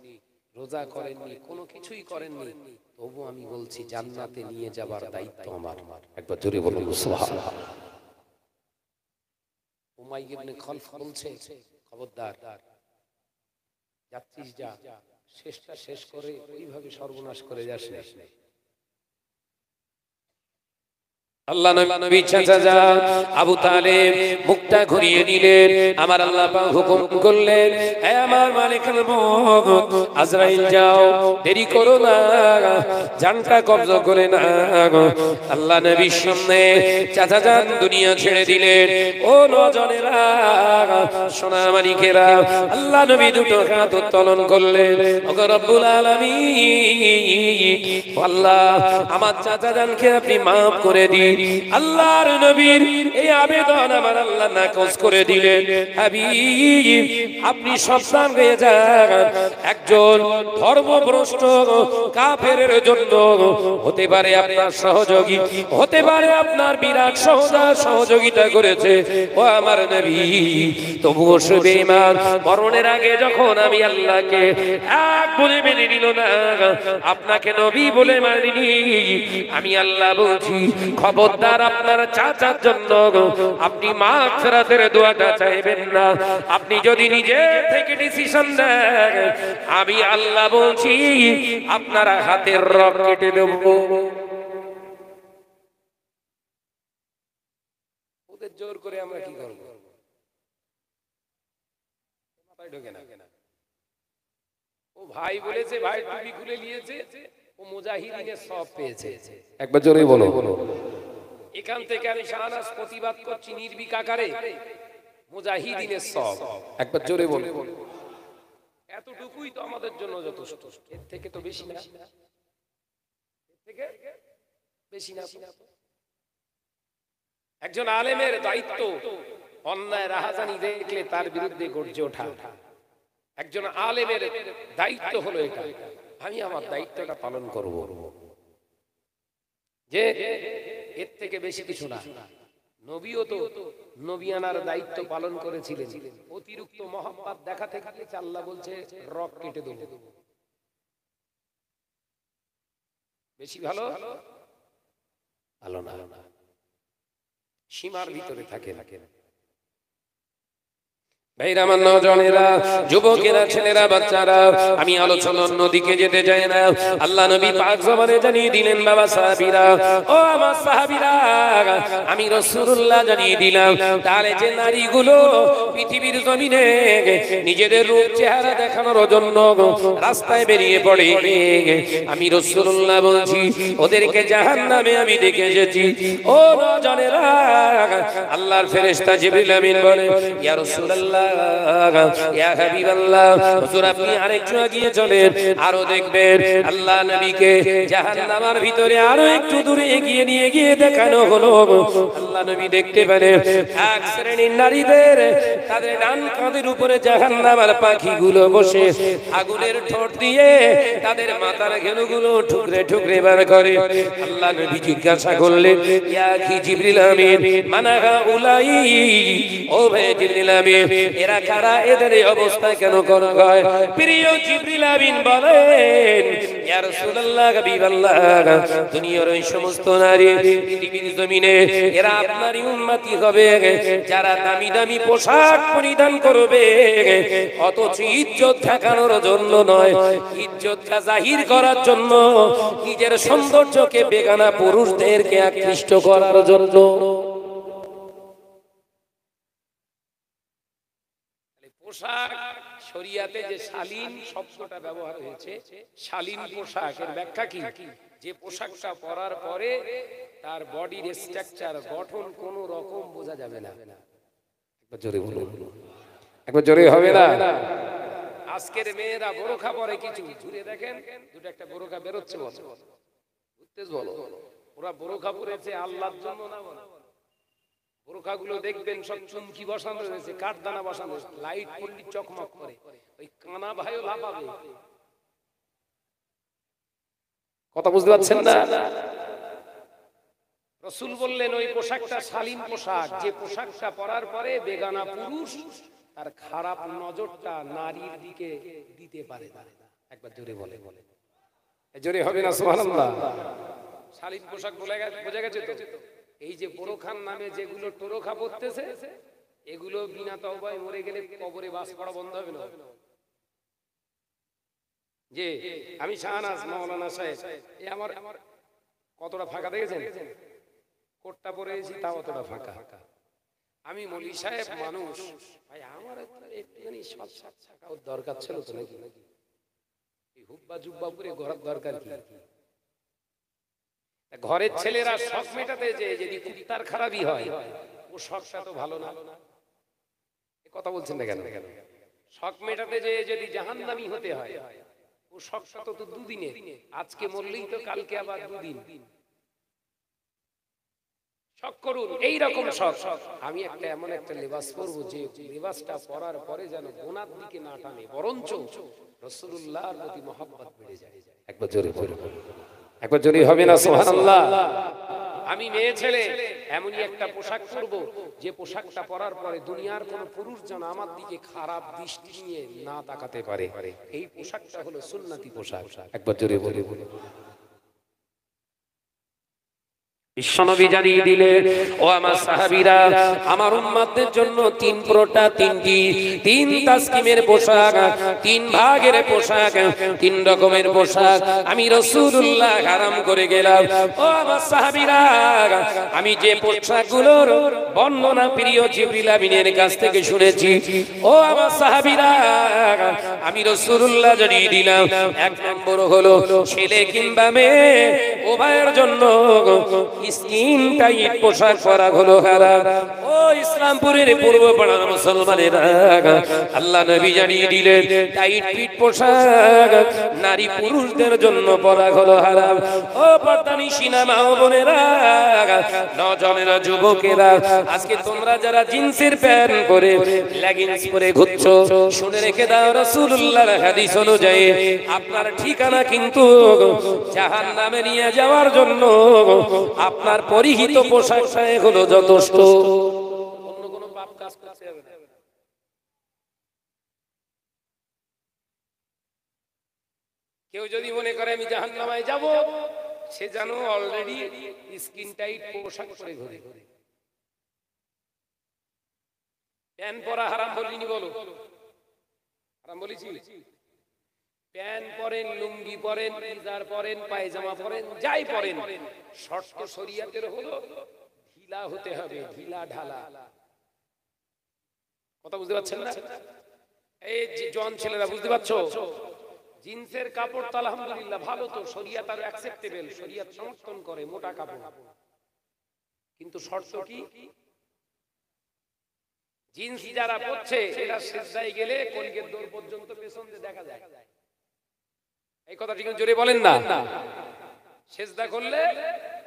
রোজা করেননি, কোনো কিছুই করেননি, তবু আমি বলছি জান্নাতে নিয়ে যাবার দায়িত্ব আমার। একবার জোরে বলুন সুবহানাল্লাহ। উমাইয়া ইবনে খালফ বলছে, খবরদার, যাচ্ছিস যা, শেষটা শেষ করে ওইভাবে সর্বনাশ করে যাস না। আল্লাহ নবী চাচা যান আবু তালেব মুখটা ঘুরিয়ে নিলেন। আমার আল্লাহ পাক হুকুম করলেন, হে আমার মালিকুল মুলক আজরাইল যাও, দেরি করো না, জানটা কবজা করে না। আল্লাহ নবীর সামনে চাচা যান দুনিয়া ছেড়ে দিলেন। ও নজনেরা, সোনা মানিকেরা, আল্লাহ নবী দুটো হাত উত্তোলন করলেন। ওগো রব্বুল আলামিন, আল্লাহ আমার চাচা জানকে আপনি maaf করে দিন। আল্লাহর নবীর এই আবেদন আমার আল্লাহ নাকচ করে দিলেন। হাবিব, আপনি সাবধান হয়ে যান, একজন ধর্মভ্রষ্ট কাফেরের জন্য হতে পারে আপনার সহযোগী, হতে পারে আপনার বিরাট সহযোগিতা করেছে ও আমার নবী, তবুও সে বেঈমান। মরণের আগে যখন আমি আল্লাহকে এক বলে মেনে নিল না, আপনাকে নবী বলে মানিনি, আমি আল্লাহ বলছি, খবরদার আপনার চাচার জন্য আপনি মাগফিরাতের দোয়াটা চাইবেন না। আপনি যদি নিজে থেকে ডিসিশন দেন, আমি আল্লাহ বলছি আপনার হাতের রগ কেটে দেব। ওদের জোর করে আমরা কি করব? মাথায় ঢোকে না। ও ভাই বলেছে, ভাই টুপি খুলে নিয়েছে, ও মুজাহিদিনের সওয়াব পেয়েছে। একবার জোরে বলো। এখান থেকে আমি শাহনাজ প্রতিবাদ করছি নির্ভীক আকারে, মুজাহিদিনের সওয়াব। একবার জোরে বলো। এতটুকুই তো আমাদের জন্য যথেষ্ট, এর থেকে তো বেশি না, এর থেকে বেশি না। একজন আলেমের দায়িত্ব অন্যায় রাহাজানি দেখলে তার বিরুদ্ধে গর্জে ওঠা। একজন আলেমের দায়িত্ব হলো এটা, আমি আমার দায়িত্বটা পালন করব, যে এর থেকে বেশি কিছু না। নবীও তো নবিয়ানার দায়িত্ব পালন করেছিলেন। অতিরিক্ত মহব্বত দেখাতে গেলে আল্লাহ বলছে রগ কেটে দেব। বেশি ভালো ভালো না, সীমার ভিতরে থাকে। ভাইরা, আমার নওজওয়ানেরা, যুবকেরা, ছেলেরা, বাচ্চারা, আমি আলোচনা অন্যদিকে যেতে চাই না। আল্লাহ নবী পাক জবানে জানিয়ে দিলেন, বাবা সাহাবীরা, ও আমার সাহাবীরা, আমি রাসূলুল্লাহ জানিয়ে দিলাম, তাহলে যে নারীগুলো পৃথিবীর জমিনে নিজেদের রূপ চেহারা দেখানোর জন্য রাস্তায় বেরিয়ে পড়ে, আমি রাসূলুল্লাহ বলছি ওদেরকে জাহান্নামে আমি দেখে এসেছি। ও নওজওয়ানেরা, আল্লাহর ফেরেশতা জিবরিল আমিন বলে, ইয়া রাসূলুল্লাহ, ইয়া হাবিবাল্লাহ, হুজুর আপনি আরেকটু এগিয়ে চলেন, আরো দেখবেন আল্লাহ নবীকে জাহান্নামের ভিতরে আরো একটু দূরে এগিয়ে নিয়ে গিয়ে দেখানো হলো। আল্লাহ নবী দেখতে পেলেন এক শ্রেণীর নারীদের তাদের ডান কাঁধের উপরে জাহান্নামের পাখিগুলো বসে আগুনের ঠোঁট দিয়ে তাদের মাথার ঘেনুগুলো ঠুকরে ঠুকরে বার করে। আল্লাহ নবী জিজ্ঞাসা করলেন, ইয়া কি জিবরিল আমিন, মানাহা উলাই, ও ভাই জিবরিল আমিন, এরা কারা, এদের এই অবস্থা কেন করা হয়? প্রিয় জিবরিল আমিন বলেন, ইয়া রাসূলুল্লাহ, হাবিবাল্লাহ, দুনিয়ার ওই সমস্ত নারী পৃথিবীর জমিনে এরা আপনারই উম্মতি হবে, যারা দামি দামি পোশাক পরিধান করবে, অথচ ইজ্জত দেখানোর জন্য নয়, ইজ্জতটা জাহির করার জন্য, নিজের সৌন্দর্যকে বেগানা পুরুষদেরকে আকৃষ্ট করার জন্য। পোশাক শরিয়াতে যে শালীন শব্দটা ব্যবহার হয়েছে, শালীন পোশাকের ব্যাখ্যা কি? যে পোশাকটা পরার পরে তার বডির স্ট্রাকচার, গঠন কোন রকম বোঝা যাবে না। একবার জোরে বলুন, একবার জোরে হবে না? আজকের মেয়েরা বোরখা পরে, কিছু ঘুরে দেখেন দুটো একটা বোরখা বেরোচ্ছে, বলো ওরা বোরখা পরেছে আল্লাহর জন্য না? বোরখাগুলো দেখবেন সব চুমকি বসানো রয়েছে, কাঠদানা বসানো, লাইট পড়লে চকমক করে, ওই কানা ভাইও লাফাবে। কথা বুঝতে পারছেন না? রাসূল বললেন ওই পোশাকটা শালীন পোশাক, যে পোশাকটা পরার পরে বেগানা পুরুষ তার খারাপ নজরটা নারীর দিকে দিতে পারে না। একবার জোরে বলে, জোরে হবে না সুবহানাল্লাহ? শালীন পোশাক বোঝা গেছে তো? এই যে বোরখার নামে যেগুলো টোরখা পড়তেছে, এগুলো বিনা তওবায় মরে গেলে কবরে বাস করা বন্ধ হবে না। যে আমি শাহনাজ মাওলানা সাহেব, এই আমার কতটা ফাঁকা দেখেছেন? কোটটা পরেছি তাও অতটা ফাঁকা। আমি মলি সাহেব মানুষ, ভাই আমার একটুখানি সৎ সাত থাকার দরকার ছিল তো নাকি? এই হুব্বা জুব্বা পরে ঘরের দরকার কি? ঘরের ছেলেরা শখ মেটাতে যে যদি কুত্তার খারাপই হয়, ও শখটা তো ভালো না। কথা বলছেন না কেন? শখ মেটাতে যে যদি জাহান্নামী হতে হয়, ও শখটা তো দুদিনে, আজকে মরলেই তো কালকে আবার দুদিন। শখ করুন এইরকম শখ, আমি একটা এমন একটা লেবাস পরবো যে লেবাসটা পরার পরে যেন গোনার দিকে না টানে, বরঞ্চ রাসূলুল্লাহর প্রতি মহব্বত বেড়ে যায়। একবার জোরে বলুন, একবার জোরে হবে না সুবহানাল্লাহ? আমি মেয়ে ছেলে এমনই একটা পোশাক পরবো যে পোশাকটা পরার পরে দুনিয়ার কোন পুরুষ যেন আমার দিকে খারাপ দৃষ্টি নিয়ে না তাকাতে পারে। এই পোশাকটা হলো সুন্নতি পোশাক। একবার জোরে বলে বলে বিশ্বনবী জানিয়ে দিলেন, ও আমার সাহাবীরা, আমার উম্মতদের জন্য তিন তাসকিমের পোশাক, তিন ভাগের পোশাক, তিন রকমের পোশাক আমি রাসূলুল্লাহ হারাম করে গেলাম। ও আমার সাহাবীরা, আমি যে পোশাকগুলোর বর্ণনা প্রিয় জিবরিল আমিনের কাছ থেকে শুনেছি, ও আমার সাহাবীরা, আমি রাসূলুল্লাহ জানিয়ে দিলাম, এক নম্বর হলো ছেলে কিংবা মেয়ে উভয়ের জন্য স্কিন টাইট পোশাক পরা হলো হারাম। ও ইসলামপুরের পূর্ব পাড়ার মুসলমানেরা, আল্লাহ নবী জানিয়ে দিলেন টাইট ফিট পোশাক নারী পুরুষদের জন্য পরা হলো হারাম। ও পর্দানিশী মা ও বোনেরা, নজনেরা, যুবকেরা, আজকে তোমরা যারা জিন্সের প্যান্ট পরে লেগিংস পরে ঘুরছো, শুনে রেখে দাও, রাসূলুল্লাহর হাদিস অনুযায়ী আপনার ঠিকানা কিন্তু জাহান্নামে নিয়ে যাওয়ার জন্য আপনার পরিহিত পোশাকটাই হলো যথেষ্ট। অন্য কোনো পাপ কাজ করতে হবে না। কেউ যদি মনে করে আমি জাহান্নামে যাব, সে জানো অলরেডি স্কিন টাইট পোশাক পরে ঘুরে। প্যান্ট পরা হারাম বলিনি? বলো হারাম বলেছি? প্যান্ট পরেন, লুঙ্গি পরেন, ইজার পরেন, পায়জামা পরেন, যাই পরেন, শর্ত শরীয়তের হলো ঢিলা হতে হবে, ঢিলা ঢালা। কথা বুঝতে পারছেন না? এই যে জন ছেলেরা, বুঝতে পারছো? জিন্সের কাপড় তো আলহামদুলিল্লাহ ভালো, তো শরীয়ত আর অ্যাকসেপ্টেবল, শরীয়ত সমর্থন করে মোটা কাপড়, কিন্তু শর্ত কি? জিন্স যারা পরছে এরা সিজদায় গেলে কলগেট দৌড় পর্যন্ত পেছন দিয়ে দেখা যায়। এই কথা ঠিক জোরে বলেন না। সিজদা করলে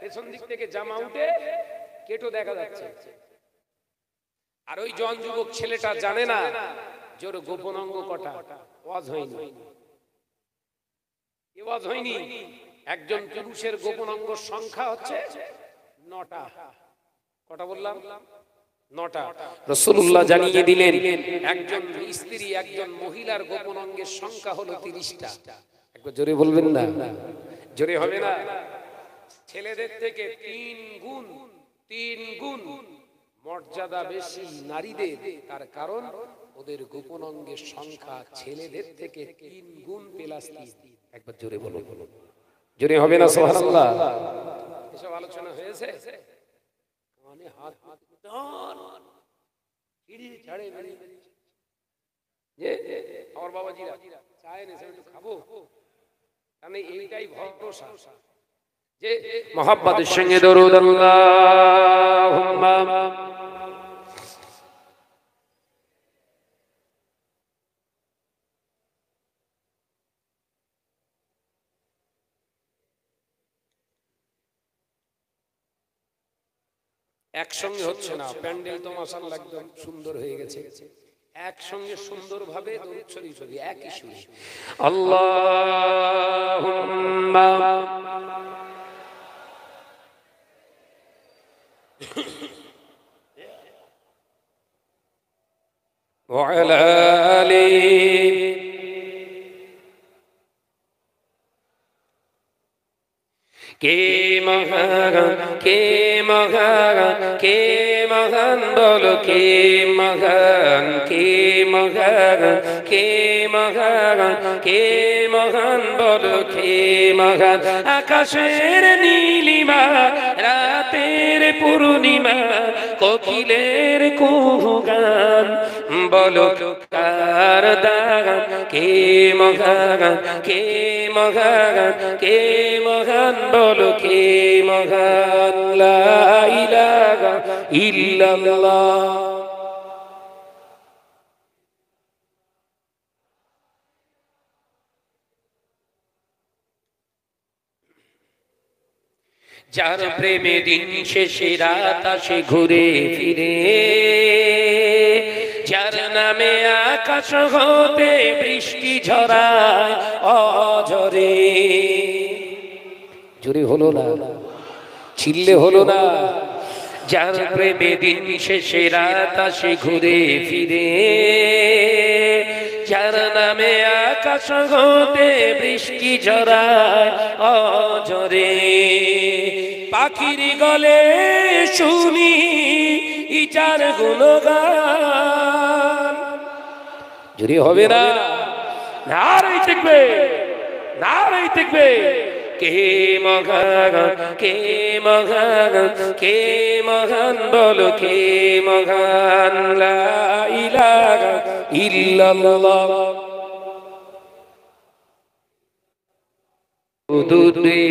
পেছন দিক থেকে জামা উঠে কেটো দেখা যাচ্ছে। আর ওই জন যুবক ছেলেটা জানে না জোর গোপন অঙ্গ কটা, ওয়াজ হয়নি, ওয়াজ হয়নি। একজন পুরুষের গোপন অঙ্গ সংখ্যা হচ্ছে 9টা। কটা বললাম? 9টা। রাসূলুল্লাহ জানিয়ে দিলেন একজন স্ত্রী একজন মহিলার গোপন অঙ্গের সংখ্যা হলো 30টা। একবার জোরে বলবেন না, জোরে হবে না। ছেলেদের থেকে 3 গুণ মর্যাদা বেশি নারীদের, তার কারণ ওদের গোপন অঙ্গের সংখ্যা ছেলেদের থেকে 3 গুণ প্লাস 3। একবার জোরে বলুন, জোরে হবে না সুবহানাল্লাহ। এসব আলোচনা হয়েছে মানে হাত সিঁড়ি ছাড়ে যে আমার বাবাজিরা চায় না একটু খাবো, মানে এইটাই ভরসা যে মুহাব্বতের সঙ্গে দরুদ আল্লাহুম্মা একসঙ্গে হচ্ছে না। প্যান্ডেল তো মাশাআল্লাহ একদম সুন্দর হয়ে গেছে। একসঙ্গে সুন্দরভাবে দরুদ শরীফ পড়ি একই সুরে। আল্লাহুম্মা ওয়া আলা আলিহি কে মহান, কে মহান, কে মহান বলো কে মহান, কে মহান, কে মহান, কে মহান বলো কে মহান। আকাশের নীলিমা, রাতের পূর্ণিমা, কোকিলের কুহুগান বলো কার দান। কে মহান, কে মহান, কে মহান বলো কে মহান। লা ইলাহা ইল্লাল্লাহ। যার প্রেমে দিন শেষে রাত আসে ঘুরে ফিরে, যার নামে আকাশ হতে বৃষ্টি ঝরায় অঝরে। জোরে হলো না, চিল্লে হলো না। যার প্রেমে দিন শেষে রাত আসে ঘুরে ফিরে, যার নামে আকাশ হতে বৃষ্টি ঝরায় অঝরে। পাখির গলে শুনি ইটার গুণগান। জোরে হবে না, নারাই থাকবে, নারাই থাকবে। কে মহান, কে মহান, কে মহান বলো কে মহান। লা ইলাহা ইল্লাল্লাহ। দুদে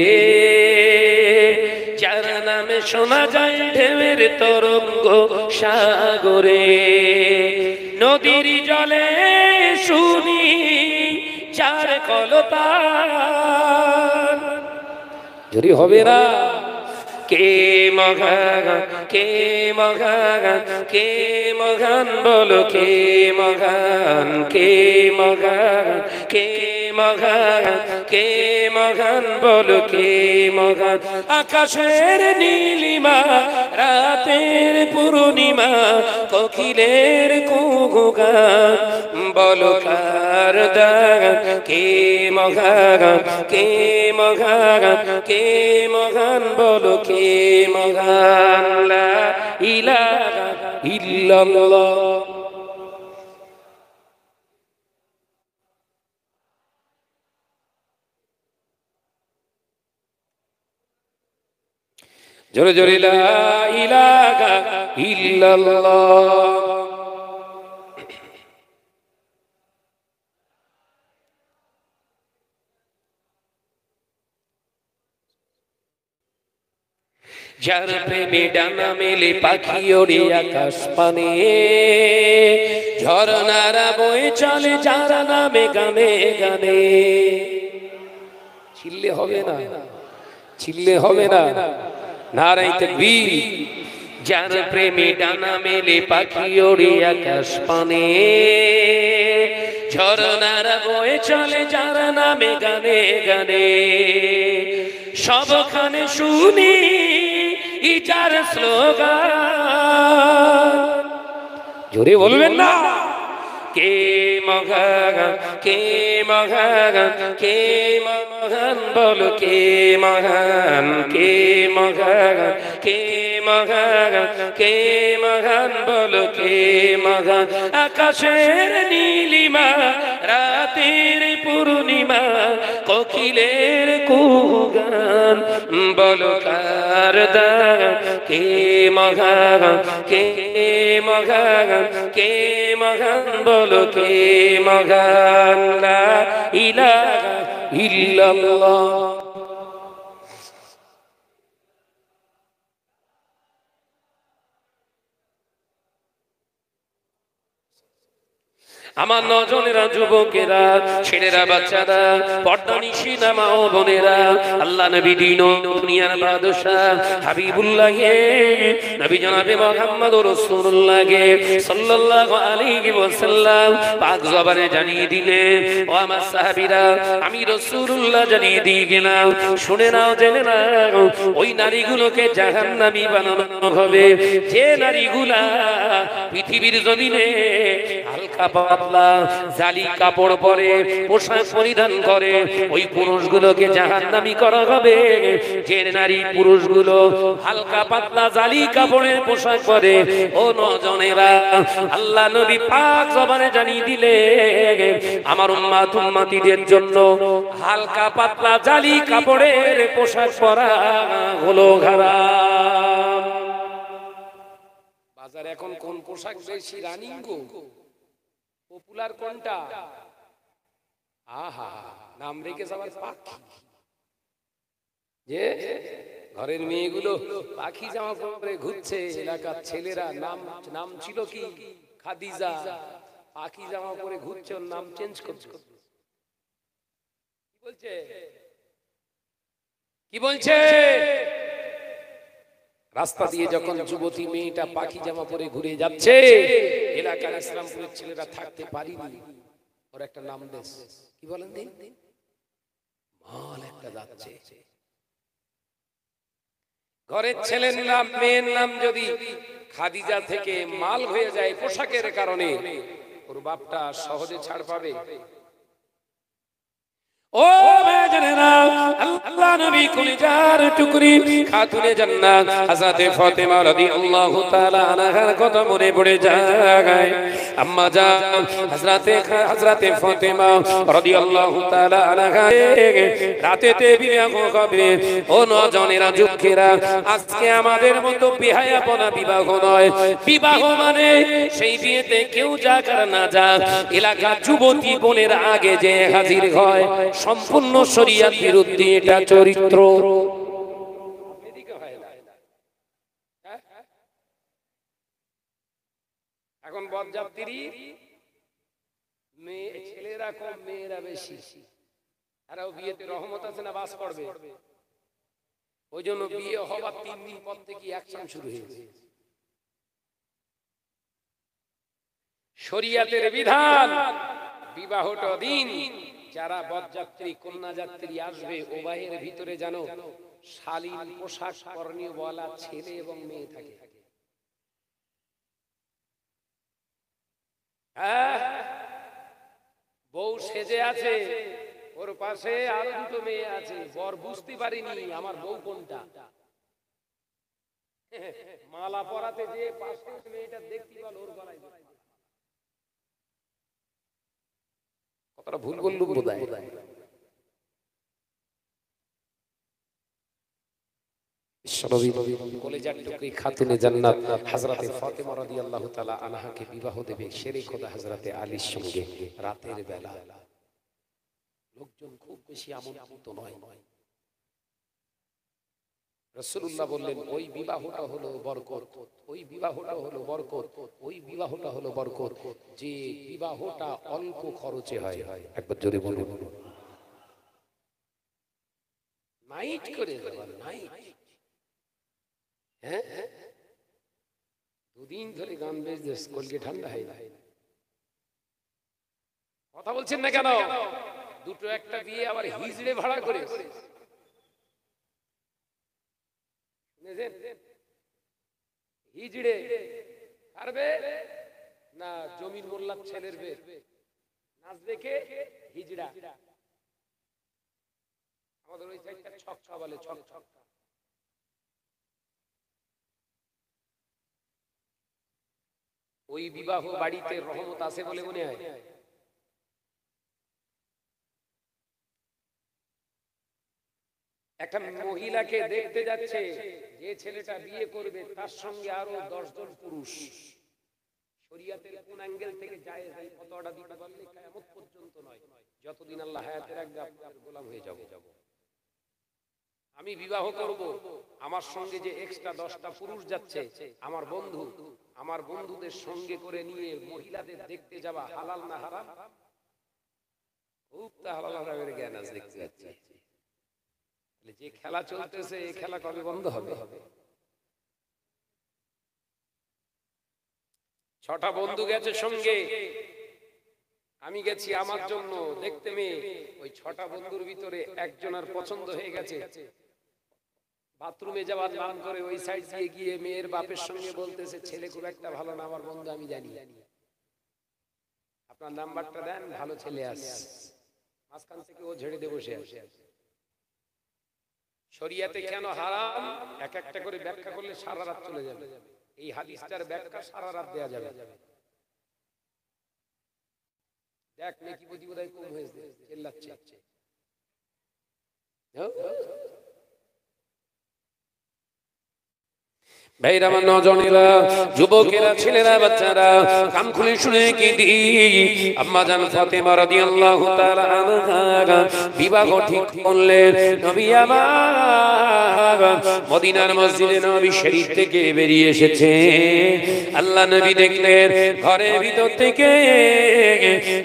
যার নামে শোনা যায় ঢেউয়ের তরঙ্গ সাগরে, নদীর জলে শুনি যার কলতান। জোরে হবে না। কে মহান, কে মহান, কে মহান বলো কে মহান, কে মহান, কে মহান, কে মহান বলো কে মহান। আকাশের নীলিমা, রাতের পূর্ণিমা, কোকিলের কুহুগান বলো কার দান। কে মহান, কে মহান, কে মহান বলো কে মহান। লা ইলাহা ইল্লাল্লাহ। জোরে জোরে লা ইলাহা ইল্লাল্লাহ। যার প্রেমে ডানা মেলে পাখি ওড়ে আকাশ পানে, ঝরনারা বয়ে চলে যার নামে গানে গানে। চিল্লে হবে না, চিল্লে হবে না, নারায়ে তাকবীর। যার প্রেমে ডানা মেলে পাখি ওড়ে আকাশ পানে, ঝরনারা বয়ে চলে যার নামে গানে গানে। সবখানে শুনি যার স্লোগান, জোরে বলবেন না। কে মহান, কে মহান, কে মহান, বলো কে মহান, কে মহান, কে মহান, কে মহান, বলো কে মহান। আকাশের নীলিমা, রাতের পূর্ণিমা, কোকিলের কুহুগান, বলো কার দান। কে মহান, কে মহান, কে মহান, বলো কে মহান। লা ইলাহা ইল্লাল্লাহ। আমার নজনেরা, যুবকেরা, ছেলেরা, বাচ্চারা, পর্দানিশী মা ও বোনেরা, আল্লাহ নবী দ্বীন ও দুনিয়ার বাদশা হাবিবুল্লাহ নবী জনাবে মুহাম্মদুর রাসূলুল্লাহ সাল্লাল্লাহু আলাইহি ওয়াসাল্লাম পাক জবানে জানিয়ে দিলেন, ও আমার সাহাবীরা, আমি রাসূলুল্লাহ জানিয়ে দিয়ে গেলাম, শুনে নাও, জেনে নাও, ওই নারীগুলোকে জাহান্নামী বানানো হবে যে নারীগুলা পৃথিবীর জমিনে হালকা পাতলা জালি কাপড় পরে, পোশাক পরিধান করে, ওই পুরুষগুলোকে জাহান্নামী করা হবে। যে নারী পুরুষগুলো হালকা পাতলা জালি কাপড়ের পোশাক পরে, ও নজনেরা, আল্লাহ নবী পাক জবানে জানিয়ে দিলে, আমার উম্মাত উম্মাতীদের জন্য হালকা পাতলা জালি কাপড়ের পোশাক পরা হলো হারাম। বাজারে এখন কোন পোশাক বেশি রানিং গো? পপুলার কোনটা? আহা, নাম রেখে সবার পাখি। যে ঘরের মেয়েগুলো পাখি জামা পরে ঘুরছে, এলাকার ছেলেরা নাম ছিল কি খাদিজা, পাখি জামা পরে ঘুরছে, ওর নাম চেঞ্জ করছে। কি বলছে, কি বলছে? রাস্তা দিয়ে যখন যুবতী মেয়েটা পাখি জামা পরে ঘুরে যাচ্ছে, এলাকার ইসলামপুরের ছেলেরা থাকতে পারিনি, ওর একটা নাম দেশ, কি বলেন দিন, মাল একটা যাচ্ছে। ঘরের ছেলের নাম, মেয়ের নাম যদি খাদিজা থেকে মাল হয়ে যায় পোশাকের কারণে, ওর বাপটা সহজে ছাড় পাবে? ও মেজেরা, আল্লাহ নবী কলিজার টুকরি খাতুনে জান্নাত হযরতে ফাতেমা রাদিয়াল্লাহু তাআলা আনহার কথা মনে পড়ে যায়। আম্মা জান হযরতে ফাতেমা রাদিয়াল্লাহু তাআলা আনহা রাতেতে বিবাহ হবে। ও নজনেরা, যুবকেরা, আজকে আমাদের মতো বেহায়াপনা বিবাহ নয়। বিবাহ মানে সেই বিয়েতে কেউ যাক আর না যাক, এলাকার যুবতী বোনেরা আগে যে হাজির হয়, সম্পূর্ণ শরীয়ত বিরোধী এটা চরিত্র। এখন বরযাত্রী মেয়ে, ছেলেরা কম, মেয়েরা বেশি, আর বিয়েতে রহমত আছে না বাস পড়বে, ওই জন্য বিয়ে হবার 3 দিন পর থেকে অ্যাকশন শুরু হয়েছে। শরীয়তের বিধান, বিবাহটা দিন, যারা বরযাত্রী কন্যা যাত্রী আসবে, ওবাহের ভিতরে যেন শালীন পোশাক পরনীয় বলা ছেলে এবং মেয়ে থাকে। বউ সেজে আছে, ওর পাশে আরো 2টো মেয়ে আছে, বর বুঝতে পারিনি আমার বউ কোনটা। মালা পরাতে যে পাশে মেয়েটা দেখতে পাল, ওর গলায় কতটা ভুল বললুম বোধহয়। কলেজার টুকরি খাতুনে জান্নাত হযরতে ফাতেমা রাদিয়াল্লাহু তাআলা আনহাকে বিবাহ দেবে শেরে খোদা হযরতে আলীর সঙ্গে রাতের বেলা। লোকজন খুব বেশি আমন্ত্রিত নয়। রাসূলুল্লাহ বললেন ওই বিবাহটা হলো বরকত, ওই বিবাহটা হলো বরকত, ওই বিবাহটা হলো বরকত যে বিবাহটা অল্প খরচে হয়। একবার জোরে বলুন। নাইট করে দেওয়া, নাইট। হ্যাঁ, দুদিন ধরে গান বেজে কলকে ঠান্ডা হয় না। কথা বলছেন না কেন? দুটো একটা বিয়ে আবার হিজড়ে ভাড়া করে, হিজড়ে পারবে না জমির মোল্লার ছেলের বে নাচবে কে? হিজড়া। আমাদের ওই সাইডটা ছক্কা বলে, ছক্কা। ওই বিবাহ বাড়িতে রহমত আছে বলে মনে হয়। একটা মহিলাকে দেখতে যাচ্ছে, যে ছেলেটা বিয়ে করবে তার সঙ্গে আরো 10 জন পুরুষ। শরীয়তের কোন অ্যাঙ্গেল থেকে যায় এই ফতোয়াটা দিতে পারলে কিয়ামত পর্যন্ত নয়, যতদিন আল্লাহ হায়াতে রাখবে আপনার গোলাম হয়ে যাব। আমি বিবাহ করব, আমার সঙ্গে যে এক্সট্রা 10টা পুরুষ যাচ্ছে আমার বন্ধু, আমার বন্ধুদের সঙ্গে করে নিয়ে মহিলাদের দেখতে যাওয়া হালাল না হারাম? খুব তা হালাল হারামের জ্ঞান আছে দেখতে যাচ্ছে। যে খেলা চলতেছে এই খেলা কবে বন্ধ হবে? 6টা বন্ধু গেছে সঙ্গে, আমি গেছি আমার জন্য দেখতে মেয়ে। ওই 6টা বন্ধুর ভিতরে একজনের পছন্দ হয়ে গেছে, বাথরুমে যাওয়ার নাম করে ওই সাইড দিয়ে গিয়ে মেয়ের বাপের সঙ্গে বলতেছে ছেলে খুব একটা ভালো না আমার বন্ধু, আমি জানি, আপনার নাম্বারটা দেন, ভালো ছেলে আছে। মাঝখান থেকে ও ঝেড়ে দিয়ে বসে আছে। শরীয়তে কেন হারাম এক একটা করে ব্যাখ্যা করলে সারা রাত চলে যাবে। এই হাদিসটার ব্যাখ্যা সারা রাত দেয়া যাবে। দেখ নেকি বুদ্ধি বোধহয় কম হয়েছে, চিল্লাচ্ছে। ভাইরা আমার নজনেরা, যুবকেরা, ছেলেরা, বাচ্চারা কান খুলে শুনে কি দি আম্মা জান ফাতেমা রাদিয়াল্লাহু তাআলা আনহা বিবাহ ঠিক করলেন। নবী আমার মদিনার মসজিদে নবী শরীফ থেকে বেরিয়ে এসেছে। আল্লাহ নবী দেখলেন ঘরের ভিতর থেকে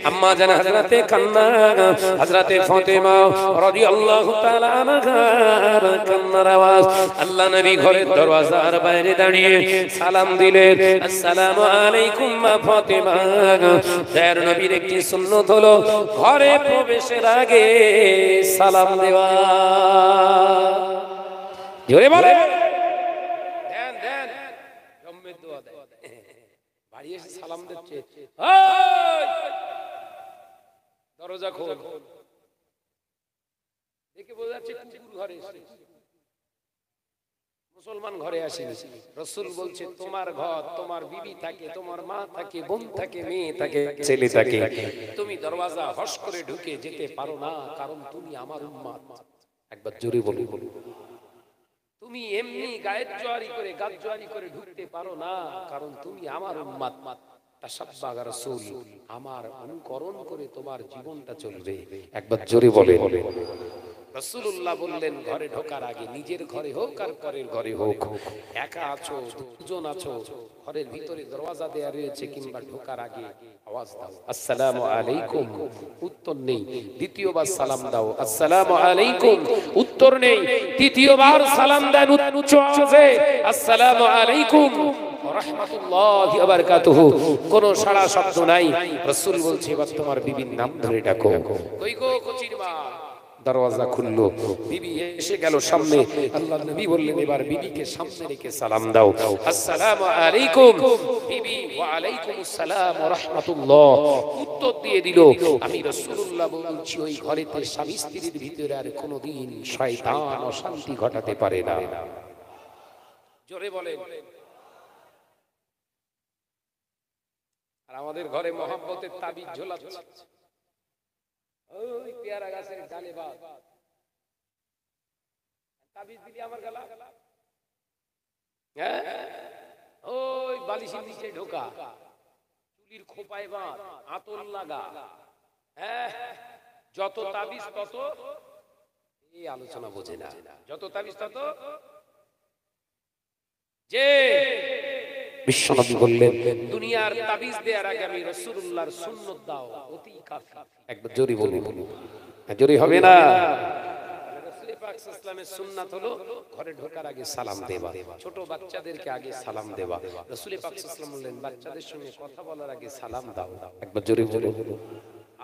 আম্মা জান হযরতে কান্না, হযরতে ফাতেমা রাদিয়াল্লাহু তাআলা আনহার কান্নার আওয়াজ। আল্লাহ নবী ঘরের দরওয়াজার বাইরে দাঁড়িয়ে সালাম দিলেন, আসসালামু আলাইকুম মা ফাতেমা। দয়ার নবীর একটি সুন্নাত হলো ঘরে প্রবেশের আগে সালাম দেওয়া। জোরে বলে দেন দেন, জম্মে দোয়া দেন। বাড়ি এসে সালাম দিচ্ছে, দরজা খোল। দেখে বোঝা যাচ্ছে কুকুর ঘরে এসেছে, মুসলমান ঘরে আসেনি। রাসূল বলছে তোমার ঘর, তোমার বিবি থাকে, তোমার মা থাকে, বোন থাকে, মেয়ে থাকে, ছেলে থাকে, তুমি দরওয়াজা হস করে ঢুকে যেতে পারো না, কারণ তুমি আমার উম্মত। একবার জোরে বলি, তুমি এমনি গায়ের জোয়ারি করে গাত জোয়ারি করে ঢুকতে পারো না, কারণ তুমি আমার উম্মত। তাসাব্বাহ রাসূল, আমার অনুকরণ করে তোমার জীবনটা চলবে। একবার জোরে বলে। রাসূলুল্লাহ বললেন ঘরে ঢোকার আগে, নিজের ঘরে হোক আর পরের ঘরে হোক, একা আছো, দুজন আছো, ঘরের ভিতরে দরওয়াজা দেয়া রয়েছে, কিংবা ঢোকার আগে আওয়াজ দাও আসসালামু আলাইকুম, উত্তর নেই, দ্বিতীয়বার সালাম দাও আসসালামু আলাইকুম, উত্তর নেই, তৃতীয়বার সালাম দেন উচ্চ আওয়াজে আসসালামু আলাইকুম ওয়া রাহমাতুল্লাহি ওয়া বারাকাতুহু। কোনো সাড়া শব্দ নাই। রাসূল বলছে এবার তোমার বিবির নাম ধরে ডাকো। কই গো কচির মা? দরওয়াজা খুললো, বিবি এসে গেল সামনে। আল্লাহর নবী বললেন এবার বিবিকে সামনে রেখে সালাম দাও আসসালামু আলাইকুম। বিবি ওয়া আলাইকুমুস সালাম ওয়া রাহমাতুল্লাহ উত্তর দিয়ে দিল। আমি রাসূলুল্লাহ বলছি ওই ঘরেতে স্বামী স্ত্রীর ভিতরে আর কোনোদিন শয়তান অশান্তি ঘটাতে পারে না। জোরে বলেন। আর আমাদের ঘরে মহব্বতের তাবিজ ঝোলাচ্ছে, ওই পেয়ারা গাছের ডালে বাদ তাবিজ দিলি আমার গলা, ওই বালিশের নিচে ঢোকা, চুলির খোপায় বাঁধ, আতর লাগা, যত তাবিজ তত। এই আলোচনা বোঝে না, যত তাবিজ তত যে বিশ্বনবী বললেন দুনিয়ার তাবিজ দেওয়ার আগে আমি রাসূলুল্লাহর সুন্নাত দাও, অতি কাফি। একবার জোরে বলুন, জোরে হবে না? রাসূল পাক সাল্লাল্লাহু আলাইহি ওয়াসাল্লামের সুন্নাত হলো ঘরে ঢোকার আগে সালাম দেওয়া, ছোট বাচ্চাদেরকে আগে সালাম দেওয়া। রাসূল পাক সাল্লাল্লাহু আলাইহি ওয়াসাল্লাম বললেন বাচ্চাদের সঙ্গে কথা বলার আগে সালাম দাও। একবার জোরে বলুন।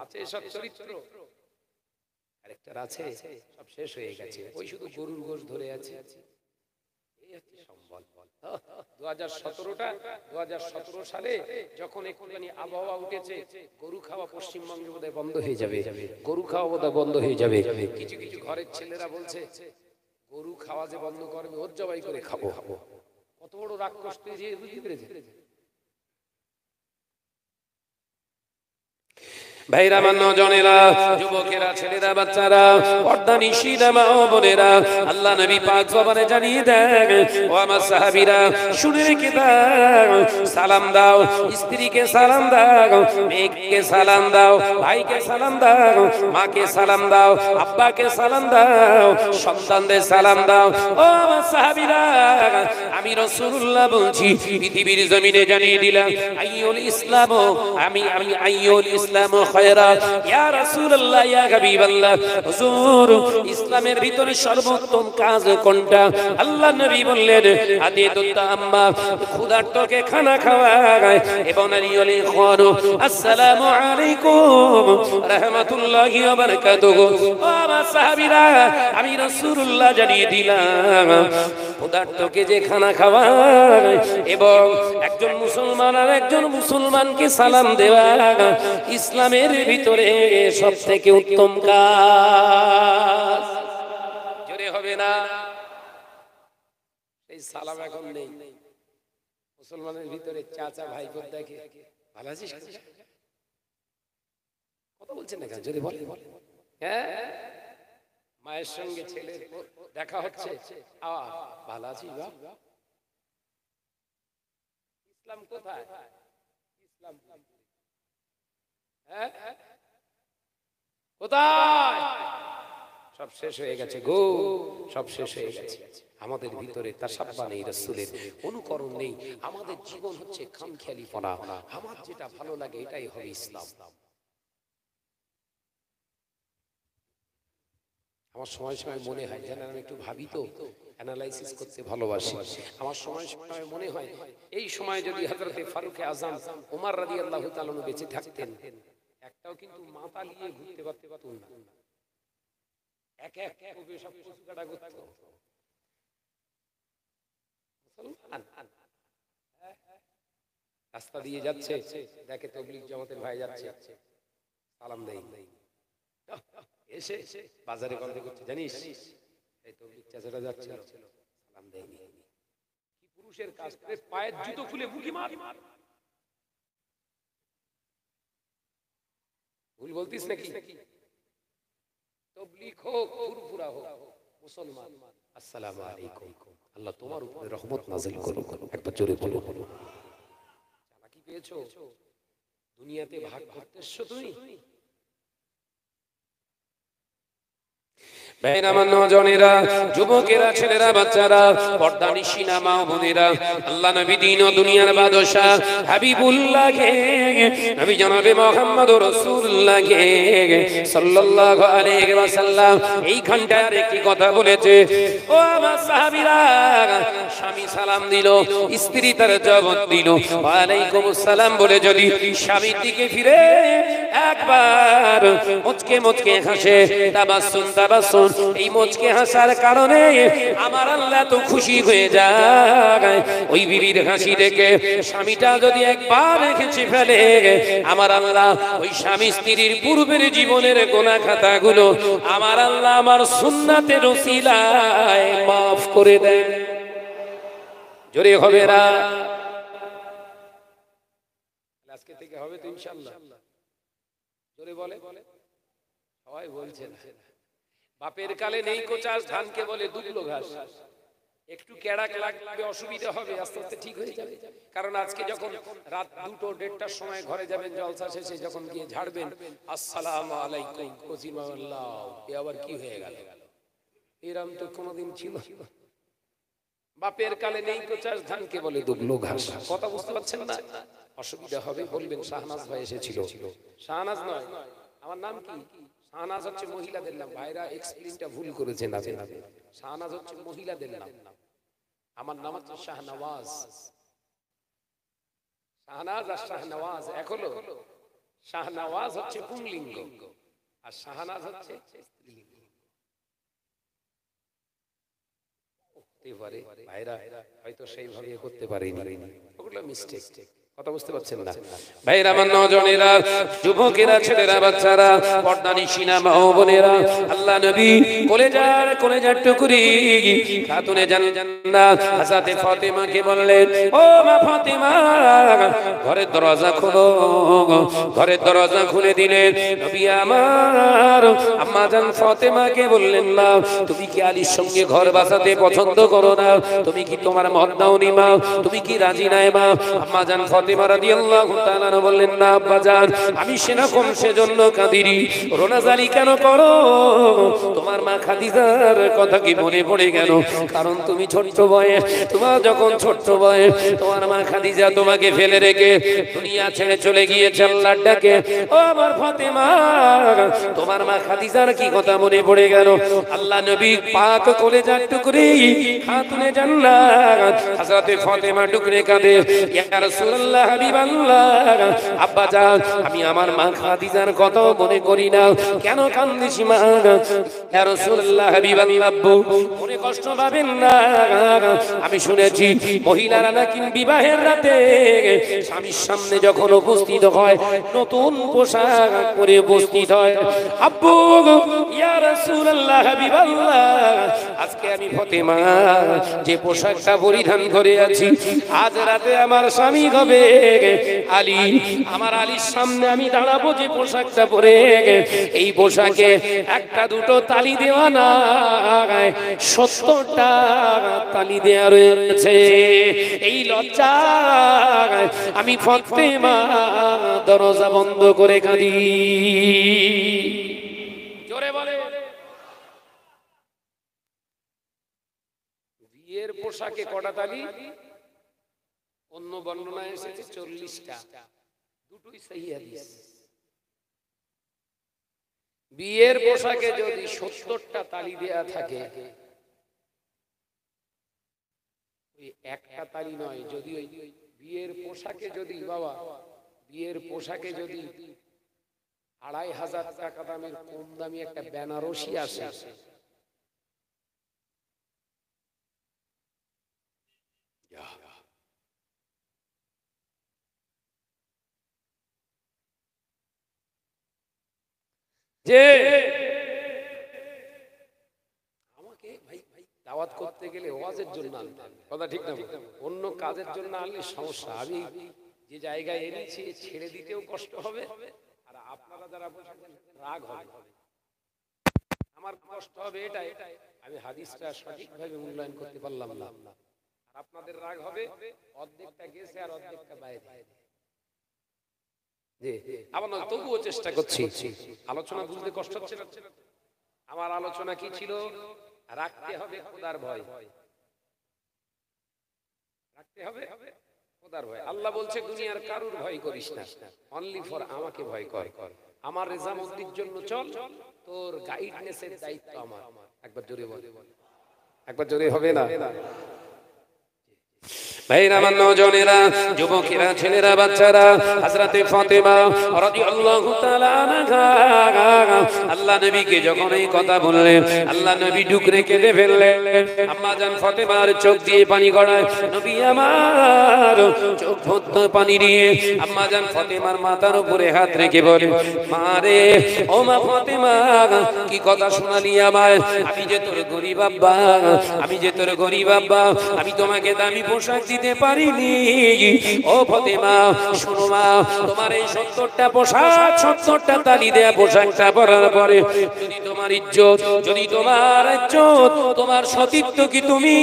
আছে সব চরিত্র, আরেকটার আছে সব শেষ হয়ে গেছে, ওই শুধু গরুর গোশ ধরে আছে। এই হচ্ছে সম্বল। 2017 সালে যখন একটুখানি আবহাওয়া উঠেছে, গরু খাওয়া পশ্চিমবঙ্গে বোধহয় বন্ধ হয়ে যাবে, গরু খাওয়া বোধহয় বন্ধ হয়ে যাবে। কিছু কিছু ঘরের ছেলেরা বলছে গরু খাওয়া যে বন্ধ করবে, ওর জবাই করে খাবো। কত বড় রাক্ষস তৈরি, বুঝতে পেরেছে? ভাইরা, আমার নজনেরা, যুবকেরা, ছেলেরা, বাচ্চারা, পর্দা নিশিরা, মা ও বোনেরা, আল্লাহ নবী পাক জবানে জানিয়ে দেন, ও আমার সাহাবীরা শুনে রেখে দাও, সালাম দাও, স্ত্রীকে সালাম দাও, মেয়েকে সালাম দাও, ভাইকে সালাম দাও, মাকে সালাম দাও, আব্বাকে সালাম দাও, সন্তানদের সালাম দাও। ও আমার সাহাবীরা, আমি রাসূলুল্লাহ বলছি, পৃথিবীর জমিনে জানিয়ে দিলাম আইয়ুল ইসলাম, আমি আইয়ুল ইসলাম খায়রা, ইয়া রাসূলুল্লাহ, ইয়া হাবিবাল্লাহ, হুজুর ইসলামের ভিতরে সর্বোত্তম কাজ কোনটা? আল্লাহ নবী বললেন আদিতুত আম্মা, ক্ষুধার্তকে খানা খাওয়ায়, এবং আলিয়লি খানু, আসসালামু আলাইকুম রাহমাতুল্লাহি ওয়া বারাকাতুহু। ও আমার সাহাবীরা, আমি রাসূলুল্লাহ জানিয়ে দিলাম ক্ষুধার্তকে যে খানা খাওয়ায় এবং একজন মুসলমান আর একজন মুসলমানকে সালাম দেওয়া ইসলামের ভিতরে সব থেকে উত্তম কাজ। জোরে হবে না? এই সালাম এখন নেই মুসলমানের ভিতরে। চাচা ভাই দেখে ভালো আছিস, কথা বলছেন না কেন? জোরে বলে। হ্যাঁ, মায়ের সঙ্গে ছেলের দেখা হচ্ছে, ভালো আছিস বাবা? ইসলাম কোথায়? ইসলাম কোথায়? সব শেষ হয়ে গেছে গো, সব শেষ হয়ে গেছে। আমাদের ভিতরে তাসাব্বা নেই, রাসূলের অনুকরণ নেই। আমাদের জীবন হচ্ছে খামখেয়ালিপনা। আমার যেটা ভালো লাগে এটাই হবে ইসলাম। আমার সময় সময় মনে হয়, জানেন আমি একটু ভাবি তো, অ্যানালাইসিস করতে ভালোবাসি। আমার সময় সময় মনে হয় এই সময় যদি হযরতে ফারুক আযম ওমর রাদিয়াল্লাহু তাআলা বেঁচে থাকতেন, একটাও কিন্তু মাথা নিয়ে ঘুরতে পারতেন না। এক এক করে সব কিছু কাটা করত। রাস্তা দিয়ে যাচ্ছে, দেখে তাবলীগ জামাতের ভাই যাচ্ছে, সালাম দেই। এসে বাজারে গল্প করছে, জানিস এই তাবলীগ চাচাটা যাচ্ছে, সালাম দেয়নি। কি পুরুষের কাজ, পায়ের জুতো খুলে বুকি মার। ভুল বলতিস নাকি? তাবলীগ হোক, ফুরফুরা হোক, মুসলমান, আসসালামু আলাইকুম, আল্লাহ তোমার উপরে রহমত নাযিল করুক। একবার জোরে বলো। চালাকি পেয়েছো, দুনিয়াতে ভাগ করতেছো তুমি। আমার নজনেরা, যুবকেরা, ছেলেরা, বাচ্চারা, পর্দা নিশিনা মা ও বোনেরা, আল্লাহ নবী দিন ও দুনিয়ার বাদশা হাবিবুল্লাহকে, নবী জনাবে মুহাম্মদুর রাসূলুল্লাহকে সাল্লাল্লাহু আলাইহি ওয়াসাল্লাম এই ঘন্টার একটি কথা বলেছে। ও আমার সাহাবীরা, স্বামী সালাম দিল, স্ত্রী তার জবাব দিল ওয়া আলাইকুমুস সালাম বলে যদি স্বামীর দিকে ফিরে একবার মুচকে মুচকে হাসে, তাবাসসুম তাবাসসুম, এই মুচকে হাসার কারণে আমার আল্লাহ তো খুশি হয়ে যায়। ওই বিবির হাসি দেখে স্বামীটা যদি একবার হেসে ফেলে, আমার আল্লাহ ওই স্বামী স্ত্রীর পূর্বের জীবনের গুনাহ খাতাগুলো আমার আল্লাহ আমার সুন্নাতের ওসিলায় মাফ করে দেন। জোরে হবে না? আজকে থেকে হবে তো ইনশাআল্লাহ। জোরে বলে, সবাই বলছে না। বাপের কালে নেই কোচাস, ধানকে বলে দুবলো ঘাস। একটু কেড়াক লাগবে, অসুবিধা হবে, আস্তে আস্তে ঠিক হয়ে যাবে। কারণ আজকে যখন রাত 2-1:30টার সময় ঘরে যাবেন, জলসা শেষে যখন গিয়ে ঝাড়বেন, আসসালামু আলাইকুম কসিমাল্লাহ, এ আবার কি হয়ে গেল? এরম তো কোনোদিন ছিল। বাপের কালে নেই কোচাস ধানকে বলে দুবলো ঘাস। কথা বুঝতে পারছেন না? অসুবিধা হবে বলবেন শাহনাজ ভাই এসেছিল। শাহনাজ নয়, আমার নাম কি? শাহনাজ হচ্ছে মহিলাদের নাম। ভাইরা এক্সপ্লেইনটা ভুল করেছেন। শাহনাজ হচ্ছে মহিলাদের নাম, আমার নাম হচ্ছে শাহনওয়াজ। শাহনাজ আর শাহনওয়াজ এক হলো? শাহনওয়াজ হচ্ছে পুংলিঙ্গ আর শাহনাজ হচ্ছে স্ত্রীলিঙ্গ। ভাইরা হয়তো সেইভাবে করতে পারেনি, ওগুলো মিস্টেক। কথা বুঝতে পারছেন না? ভাইরা আমার নজনেরা, যুবকেরা, ছেলেরা, বাচ্চারা, পর্দানিশিনা মা ও বোনেরা, আল্লাহ নবী কলেজার টুকরি খাতুনে জান্নাত হযরত ফাতেমাকে বললেন, ও মা ফাতেমা, ঘরের দরজা খোলো। ঘরের দরজা খুলে দিলেন। নবী আমার আম্মা জান ফাতেমাকে বললেন, না, তুমি কি আলীর সঙ্গে ঘর বাসাতে পছন্দ করো না? তুমি কি তোমার মত দাওনি মা? তুমি কি রাজি নাই মা? আম্মা জান ফাতেমা রাদিয়াল্লাহু তাআলা বললেন, না আব্বা জান, আমি সেরকম সেজন্য কাঁদিনি। রোনাজালি কেন করো? তোমার মা খাদিজার কথা কি মনে পড়ে গেল? কারণ তুমি ছোট্ট বয়স, তোমার যখন ছোট্ট বয়স, তোমার মা খাদিজা তোমাকে ফেলে রেখে দুনিয়া ছেড়ে চলে গিয়েছে আল্লাহর ডাকে। ও আমার ফাতেমা, তোমার মা খাদিজার কি কথা মনে পড়ে গেল? আল্লাহ নবী পাক কলেজার টুকরি খাতুনে জান্নাত হযরত ফাতেমা টুকরে কাঁদে, ইয়া রাসূলুল্লাহ, হাবিবাল্লাহ, আব্বা জান, আমি আমার মা খাদিজার কথা মনে করি না। কেন কান্দিস মা? ইয়া রাসূলুল্লাহ, হাবিবাল্লাহ, মনে কষ্ট পাবেন না। আমি শুনেছি মহিলারা নাকি বিবাহের রাতে স্বামীর সামনে যখন উপস্থিত হয় নতুন পোশাক পরে উপস্থিত হয়। আব্বু, ইয়া রাসূলুল্লাহ, হাবিবাল্লাহ, আজকে আমি ফাতেমা যে পোশাকটা পরিধান করে আছি, আজ রাতে আমার স্বামী হবে আলী। আমার আলীর সামনে আমি দাঁড়াবো যে পোশাকটা পরে, এই পোশাকে একটা দুটো তালি দেওয়া না, 70টা তালি দেওয়া রয়েছে। এই লজ্জা আমি ফাতেমা দরজা বন্ধ করে কাঁদি। জোরে বলে। বিয়ের পোশাকে কটা তালি? অন্য বর্ণনায় এসেছে 40টা। দুটোই সহিহ হাদিস। বিয়ের পোশাকে যদি 70টা তালি দেয়া থাকে, ওই একটা তালি নয়, যদি ওই বিয়ের পোশাকে যদি, বাবা, বিয়ের পোশাকে যদি 2500 টাকা দামের কম দামি একটা বেনারসি আসে, যে আমাকে ভাই দাওয়াত করতে গেলে ওয়াজের জন্য আনতেন, কথা ঠিক না? অন্য কাজের জন্য আনলে সমস্যা। আমি যে জায়গায় এনেছি ছেড়ে দিতেও কষ্ট হবে, আর আপনারা যারা রাগ হবে, আমার কষ্ট হবে এটাই, আমি হাদিসটা সঠিকভাবে মূল্যায়ন করতে পারলাম না। আর আপনাদের রাগ হবে, অর্ধেকটা গেছে আর অর্ধেকটা বাইরে। আবার তবুও চেষ্টা করছি। আলোচনা বুঝতে কষ্ট হচ্ছে না? আমার আলোচনা কি ছিল? রাখতে হবে খোদার ভয়, রাখতে হবে খোদার ভয়। আল্লাহ বলছে দুনিয়ার কারুর ভয় করিস না, অনলি ফর আমাকে ভয় কর। আমার রেজামন্দির জন্য চল, তোর গাইডনেসের দায়িত্ব আমার। একবার জোরে বল, একবার জোরে হবে না? ভাইরা আমার নওজনেরা, যুবকেরা, ছেলেরা, বাচ্চারা, হযরতে ফাতেমা রাদিয়াল্লাহু তাআলা আনহা আল্লাহ নবীকে যখন এই কথা বললেন, আল্লাহ নবী ডুকরে কেঁদে ফেললেন। আম্মা জান ফাতেমার চোখ দিয়ে পানি গড়ায়। নবী আমার চোখ ভর্তি পানি নিয়ে আম্মা জান ফাতেমার মাথার উপরে হাত রেখে বলে, মা রে, ও মা ফাতেমা, কি কথা শোনালি আমায়? আমি যে তোর গরিব আব্বা, আমি যে তোর গরিব আব্বা, আমি তোমাকে দামি পোশাক দিতে পারিনি। ও ফাতেমা শোনো মা, তোমার এই 70টা পোশাক, 70টা তালি দেয়া পোশাকটা পরার পরে যদি তোমার ইজ্জত, যদি তোমার ইজ্জত, তোমার সতীত্ব কি তুমি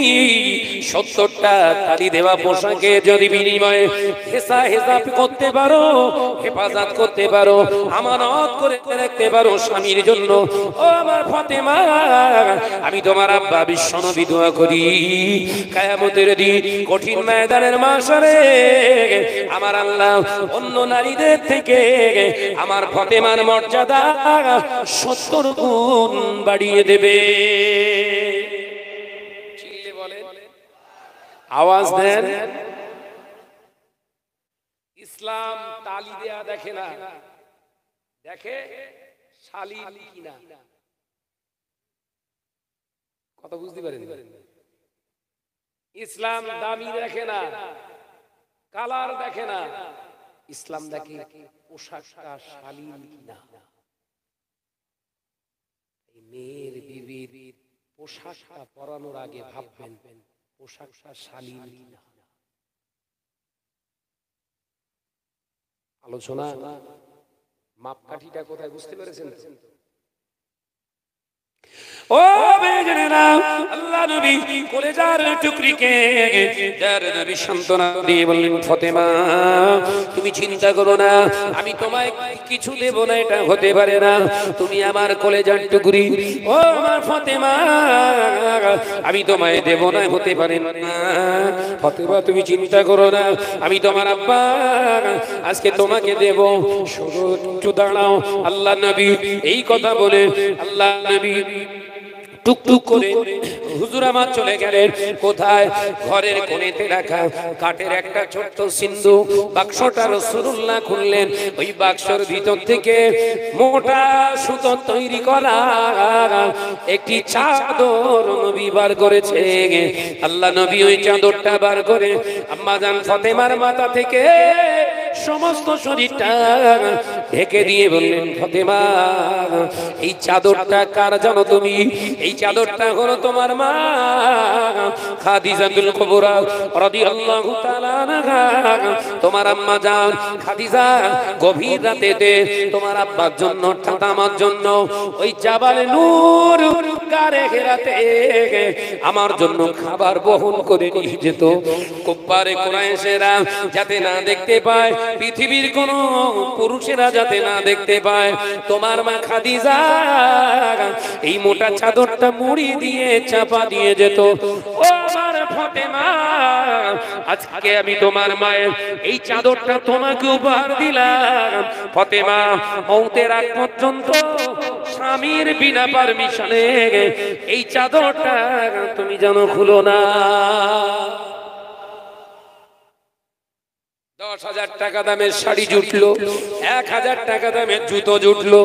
70টা তালি দেওয়া পোশাকে যদি বিনিময়ে হেসাব করতে পারো, হেফাজত করতে পারো, আমানত করে রাখতে পারো স্বামীর জন্য, ও আমার ফাতেমা, আমি তোমার আব্বা বিশ্বনবী দোয়া করি কিয়ামতের দিন কঠিন ময়দানের মাশারে আমার আল্লাহ অন্য নারীদের থেকে আমার ফাতেমার মর্যাদা 70 গুণ বাড়িয়ে দেবে। চিল্লে বলেন, আওয়াজ দেন। ইসলাম তালি দেয়া দেখে না, দেখে শালীন কিনা। কথা বুঝতে পারেন? ইসলাম দামি দেখে না, কালার দেখে না, ইসলাম দেখে পোশাকটা শালীন কিনা। মেয়ের বিবির পোশাকটা পরানোর আগে ভাববেন পোশাকটা শালীন কিনা। আলোচনা মাপকাঠিটা কোথায় বুঝতে পেরেছেন? ও বেজনেরা, আল্লাহ নবী কলেজার টুকরিকে যার নবী সান্ত্বনা দিয়ে বললেন, ফাতেমা তুমি চিন্তা করো না, আমি তোমায় কিছু দেব না, এটা হতে পারে না, তুমি আমার কলেজার টুকরি। ও আমার ফাতেমা, আমি তোমায় দেব না, হতে পারে না। ফাতেমা তুমি চিন্তা করো না, আমি তোমার আব্বা, আজকে তোমাকে দেব, শুধু একটু দাঁড়াও। আল্লাহ নবী এই কথা বলে আল্লাহ নবী টুকটুক করে হুজুর আমার চলে গেলেন কোথায়? ঘরের কোণেতে রাখা কাঠের একটা ছোট্ট সিন্ধু বাক্সটা রাসূলুল্লাহ খুললেন। ওই বাক্সর ভিতর থেকে মোটা সুতো তৈরি করা একটি চাদর নবী বার করেছে। আল্লাহ নবী ওই চাদরটা বার করে আম্মা জান ফাতেমার মাথা থেকে সমস্ত শরীরটা ঢেকে দিয়ে বললেন, ফাতেমা এই চাদরটা কার জানো তুমি? এই চাদরটা হলো তোমার মা খাদিজাতুল কুবরা রাদিয়াল্লাহু তাআলা আনহা। তোমার আম্মা জান খাদিজা গভীর রাতেতে তোমার আব্বার জন্য অর্থাৎ আমার জন্য ওই জাবালে নূর গারে হেরাতে আমার জন্য খাবার বহন করে নিয়ে যেত। কুফারে কুরাইশেরা যাতে না দেখতে পায়, পৃথিবীর কোন পুরুষেরা যাতে না দেখতে পায়, তোমার মা খাদিজা এই মোটা চাদরটা মুড়ি দিয়ে চাপা দিয়ে যেত। ও আমার ফাতেমা, আজকে আমি তোমার মায়ের এই চাদরটা তোমাকে উপহার দিলাম। ফাতেমা মওতের আগ পর্যন্ত স্বামীর বিনা পারমিশনে এই চাদরটা তুমি যেন খুলো না। 10,000 টাকা দামের শাড়ি জুটলো, 1,000 টাকা দামের জুতো জুটলো,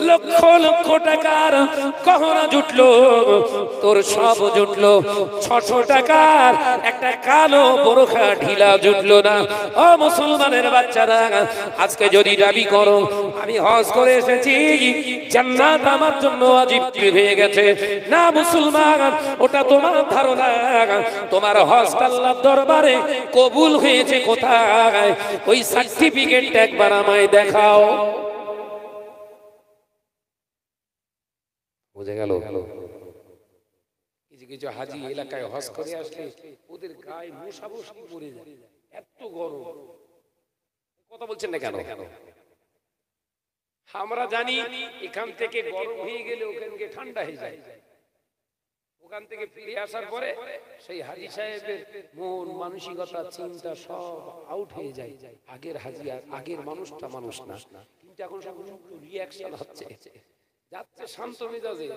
লক্ষ লক্ষ টাকার গহনা জুটলো, তোর সব জুটলো, 600 টাকার একটা কালো বোরখা ঢিলা জুটলো না। ও মুসলমানের বাচ্চারা, আজকে যদি দাবি করো আমি হজ করে এসেছি, জান্নাত আমার জন্য ওয়াজিব হয়ে গেছে, না মুসলমান, ওটা তোমার ধারণা। তোমার হজ আল্লাহর দরবারে কবুল হয়েছে কোথায়? ওই সার্টিফিকেটটা একবার আমায় দেখাও। বুঝে গেল? কিছু কিছু হাজি এলাকায় হজ করে আসলে ওদের গায়ে মশাবসি পড়ে যায়, এত গরম। কথা বলছেন না কেন? আমরা জানি এখান থেকে গরম হয়ে গেলে ওখানে ঠান্ডা হয়ে যায়। ওখান থেকে ফিরে আসার পরে সেই হাজি সাহেবের মন মানসিকতা চিন্তা সব আউট হয়ে যায়। আগের হাজি আর আগের মানুষটা মানুষ না, কিন্তু এখন সব রিঅ্যাকশন হচ্ছে, যাচ্ছে শান্ত মেজাজে,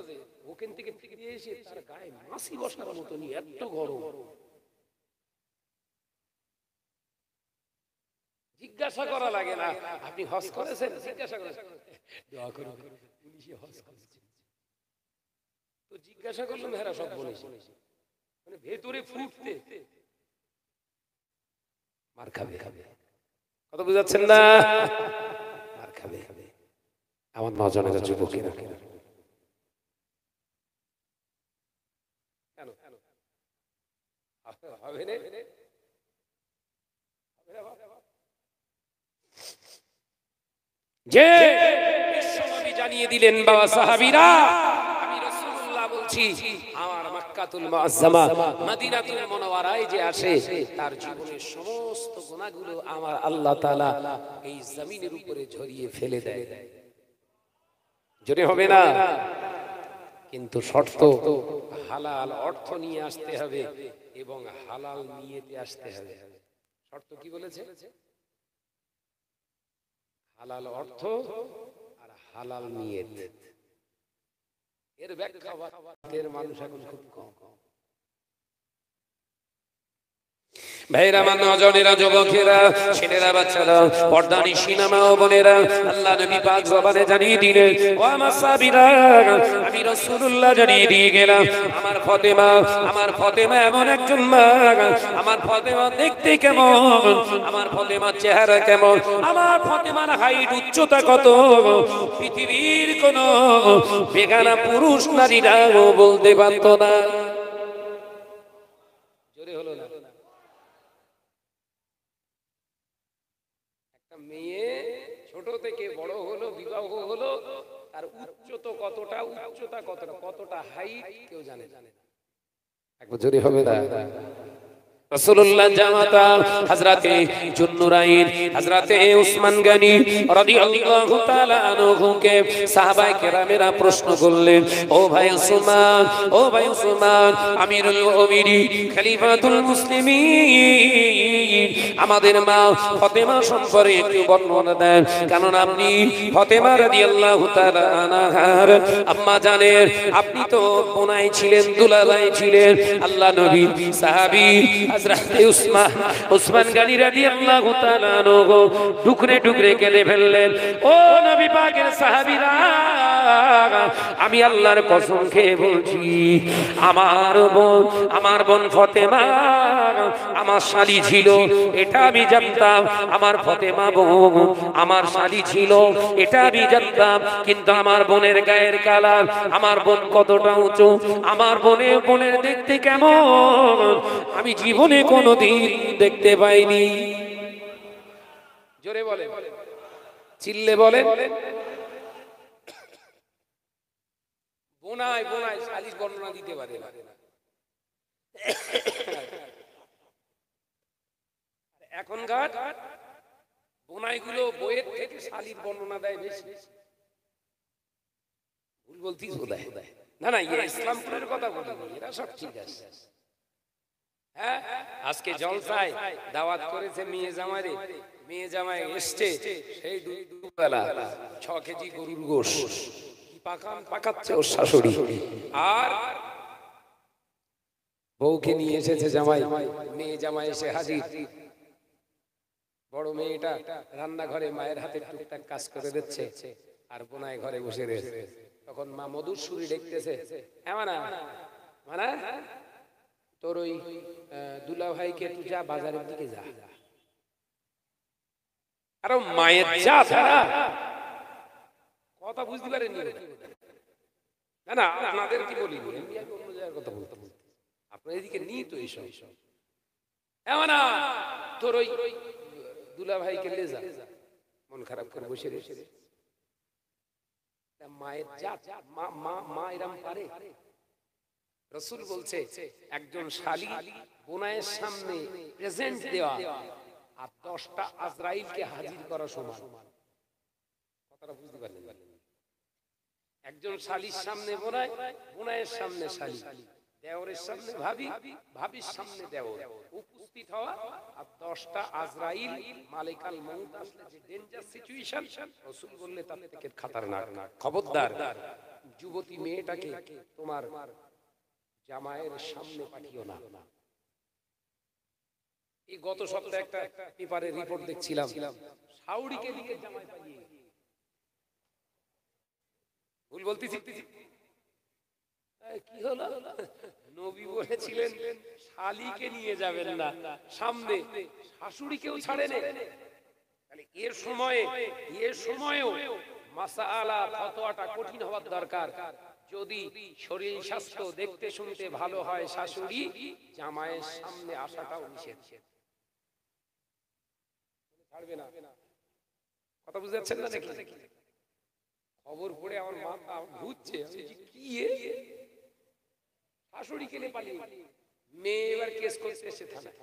ওখান থেকে ফিরে এসে তার গায়ে মাছি বসার মতো নিয়ে এত গরম। জিজ্ঞাসা করা লাগে না আপনি হজ করেছেন, জিজ্ঞাসা করেন দোয়া করুন পুলিশে হজ করেছে, তো জিজ্ঞাসা করলাম হেরা সব বলেছে, মানে ভেতরে ফুটতে মার খাবে। কথা বুঝাচ্ছেন না? মার খাবে। আমার নজনের যুবকেরা কেন হবে না? যে বিশ্বনবী জানিয়ে দিলেন, বাবা সাহাবীরা, আমি রাসূলুল্লাহ বলছি, আমার মক্কাতুল মুআজ্জামা মদিনাতুল মুনাওয়ারায় যে আসে, তার জীবনের সমস্ত গুনাহগুলো আমার আল্লাহ তাআলা এই জমিনের উপরে ঝরিয়ে ফেলে দেয়। জোরে হবে না? কিন্তু শর্ত, হালাল অর্থ নিয়ে আসতে হবে এবং হালাল নিয়তে আসতে হবে। শর্ত কি বলেছে? হালাল অর্থ আর হালাল নিয়ত। এর ব্যাখ্যা এর মানুষ এখন খুব কম। ভাইরা, আমার নজনেরা, যুবকেরা, ছেলেরা, বাচ্চারা, পর্দানিশী মা ও বোনেরা, আল্লাহ নবী পাক জবানে জানিয়ে দিলেন, ও আমার সাহাবীরা, আমি রাসূলুল্লাহ জানিয়ে দিয়ে গেলাম, আমার ফাতেমা এমন একজন মা, আমার ফাতেমা দেখতে কেমন, আমার ফাতেমার চেহারা কেমন, আমার ফাতেমার হাইট, উচ্চতা কত, পৃথিবীর কোন বেগানা পুরুষ নারীরা বলতে পারত না। জোরে হলো না? মেয়ে ছোট থেকে বড় হলো, বিবাহ হলো, তার উচ্চতা কতটা হাইট কেউ জানে না। একবার জোরে হবে না? রাসূলুল্লাহ জামাতা হযরতে জুন্নুরাইন, হযরতে উসমান গনি রাদিয়াল্লাহু তাআলা আনহুকে সাহাবায়ে কেরামেরা প্রশ্ন করলেন, ও ভাই উসমান, আমিরুল মুমিনিন, খলিফাতুল মুসলিমিন, আমাদের মা ফাতেমা সম্পর্কে একটু বর্ণনা দেন, কারণ আপনি ফাতেমা রাদিয়াল্লাহু তাআলা আনহার আম্মা জানেন, আপনি তো বোনাই ছিলেন, দুলাভাই ছিলেন। আল্লাহ নবী সাহাবী হযরতে উসমান গনি রাদিয়াল্লাহু তাআলা আনহু টুকরে টুকরে কেঁদে ফেললেন। ও নবী পাকের সাহাবীরা, আমি আল্লাহর কসম খেয়ে বলছি, আমার বোন ফাতেমা আমার শালী ছিল, এটা আমি জানতাম। আমার ফাতেমা বোন আমার শালী ছিল, এটা আমি জানতাম। কিন্তু আমার বোনের গায়ের কালার, আমার বোন কতটা উঁচু, আমার বোনের দেখতে কেমন, আমি জীবনে কোনোদিন দেখতে পাইনি। জোরে বলে, চিল্লে বলে। বোনায় শালীর বর্ণনা দিতে পারে না। এখনকার বোনাইগুলো বইয়ের থেকে শালীর বর্ণনা দেয় বেশি। ভুল বলতিস বোধহয়। না, এরা ইসলামপুরের কথা বলি, এরা সব ঠিক আছে। হ্যাঁ, আজকে জলসায় দাওয়াত করেছে মেয়ে জামাই এসছে, সেই দুবেলা 6 কেজি গরুর গোশ পাকাচ্ছে ওর শাশুড়ি, আর বউকে নিয়ে এসেছে জামাই। মেয়ে জামাই এসে হাজির। বড় মেয়েটা রান্নাঘরে মায়ের হাতে টুকটাক কাজ করে দিচ্ছে, আর বোনাই ঘরে বসে রয়েছে। তখন মা মধুর সুরে দেখতেছে, তোর ওই দুলা ভাইকে তুই যা, বাজারের দিকে যা। আর মায়ের যা কথা বুঝতে পারেনি। না, আপনাদের কি বলি, অন্য জায়গার কথা বলতে আপনার এদিকে নিয়ে তো এইসব তোর ওই দুলা ভাইকে লে যা, মন খারাপ করে বসে রয়েছে। মায়ের যা, মা এরম পারে? রাসূল বলছে, একজন শালী বোনায়ের সামনে প্রেজেন্ট দেওয়া আর 10টা আজরাইলকে হাজির করা সমান। কথাটা বুঝতে পারলেন? একজন শালীর সামনে বোনাই, বোনায়ের সামনে শালী, দেওরের সামনে ভাবি, ভাবির সামনে দেওর, উপস্থিত হওয়া আর 10টা আজরাইল মালিকাল মউত আসলে যে ডেঞ্জার সিচুয়েশন, রাসূল বললে তার থেকে খতরনাক। খবরদার, যুবতী মেয়েটাকে তোমার জামাইয়ের সামনে পাঠিও না। এই গত সপ্তাহে একটা পেপারে রিপোর্ট দেখছিলাম, শাওড়িকে নিয়ে জামাই পালিয়ে। ভুল বলতেছি? কি হলো? নবী বলেছিলেন শালীকে নিয়ে যাবেন না সামনে, শাশুড়িকেও ছাড়েন। তাহলে এর সময়েও মাসআলা ফতোয়াটা কঠিন হওয়ার দরকার। যদি শরীর স্বাস্থ্য দেখতে শুনতে ভালো হয়, শাশুড়ি জামাইয়ের সামনে আসাটাও নিষেধ। ছাড়বে না। কথা বুঝতে পারছেন না নাকি? খবর পড়ে আমার মাথা ঘুরছে, কি শাশুড়ি কেলে পালিয়ে, মেয়ে এবার কেস করতে এসে থানায়।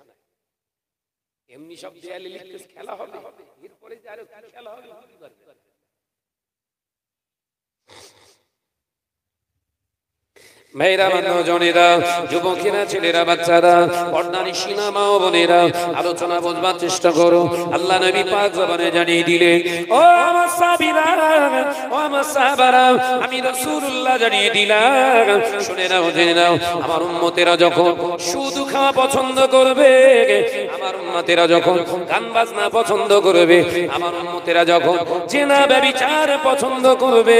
এমনি সব দেয়ালে লিখতে খেলা হবে, এরপরে যে আরো কি খেলা হবে। মেয়েরা, নওজনেরা, যুবকেরা, ছেলেরা, বাচ্চারা, পর্দানিশিনা মা ও বোনেরা, আলোচনা বুঝবার চেষ্টা করো। আল্লাহ নবী পাক জবানে জানিয়ে দিলে, ও আমার সাহাবীরা, ও আমার সাহাবারা, আমি রাসূলুল্লাহ জানিয়ে দিলাম, শুনে নাও, জেনে নাও, আমার উম্মতেরা যখন সুদ খাওয়া পছন্দ করবে, আমার উম্মতেরা যখন গান বাজনা পছন্দ করবে, আমার উম্মতেরা যখন জিনা ব্যভিচার পছন্দ করবে,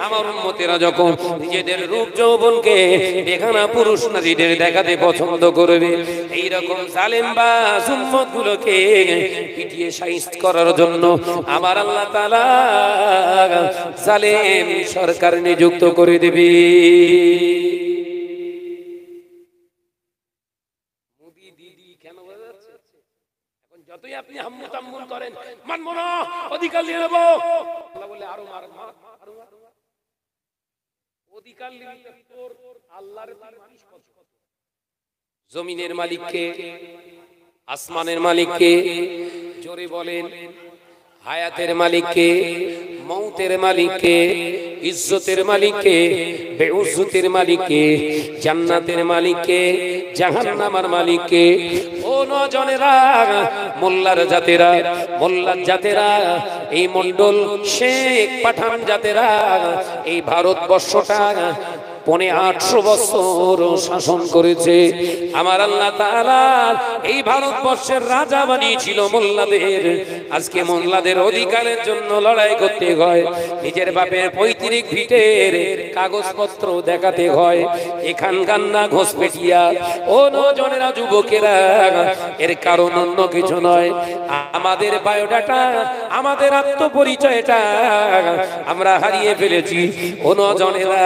আমার উম্মতেরা যখন নিজেদের রূপ যৌবনকে বেগানা পুরুষ নারীদের দেখাতে পছন্দ করবে, এইরকম জালেম বা উম্মত গুলোকে পিটিয়ে শাইস্ত করার জন্য আমার আল্লাহ তাআলা জালেম সরকার নিযুক্ত করে দেবে। মোদি দিদি কেন বোঝা যাচ্ছে? এখন যতই আপনি হাম্মু তাম্মুন করেন, মানবো না, অধিকার নিয়ে নেব, আল্লাহ বলে আরো মার, আরো মার। অধিকার নিতে তোর আল্লাহর মালিক কত? জমিনের মালিক কে? আসমানের মালিক কে? জোরে বলেন। হায়াতের মালিক কে? মৌতের মালিক কে? ইজ্জতের মালিক কে? বেউজ্জতের মালিক কে? জান্নাতের মালিক কে? জাহান্নামের মালিক কে? ও নওজনেরা, মোল্লার জাতেরা, মোল্লার জাতেরা, এই মন্ডল শেখ পাঠান জাতেরা এই ভারতবর্ষটা 850 বছর শাসন করেছে। আমার আল্লাহ তাআলা এই ভারতবর্ষের রাজা বানিয়েছিল মোল্লাদের। আজকে মোল্লাদের অধিকারের জন্য লড়াই করতে হয়, নিজের বাপের পৈতৃক ভিটের কাগজপত্র দেখাতে হয়। এখানকার না ঘোষপেটিয়া। ও নওজনেরা, যুবকেরা, এর কারণ অন্য কিছু নয়, আমাদের বায়োডাটা, আমাদের আত্মপরিচয়টা আমরা হারিয়ে ফেলেছি। ও নওজনেরা,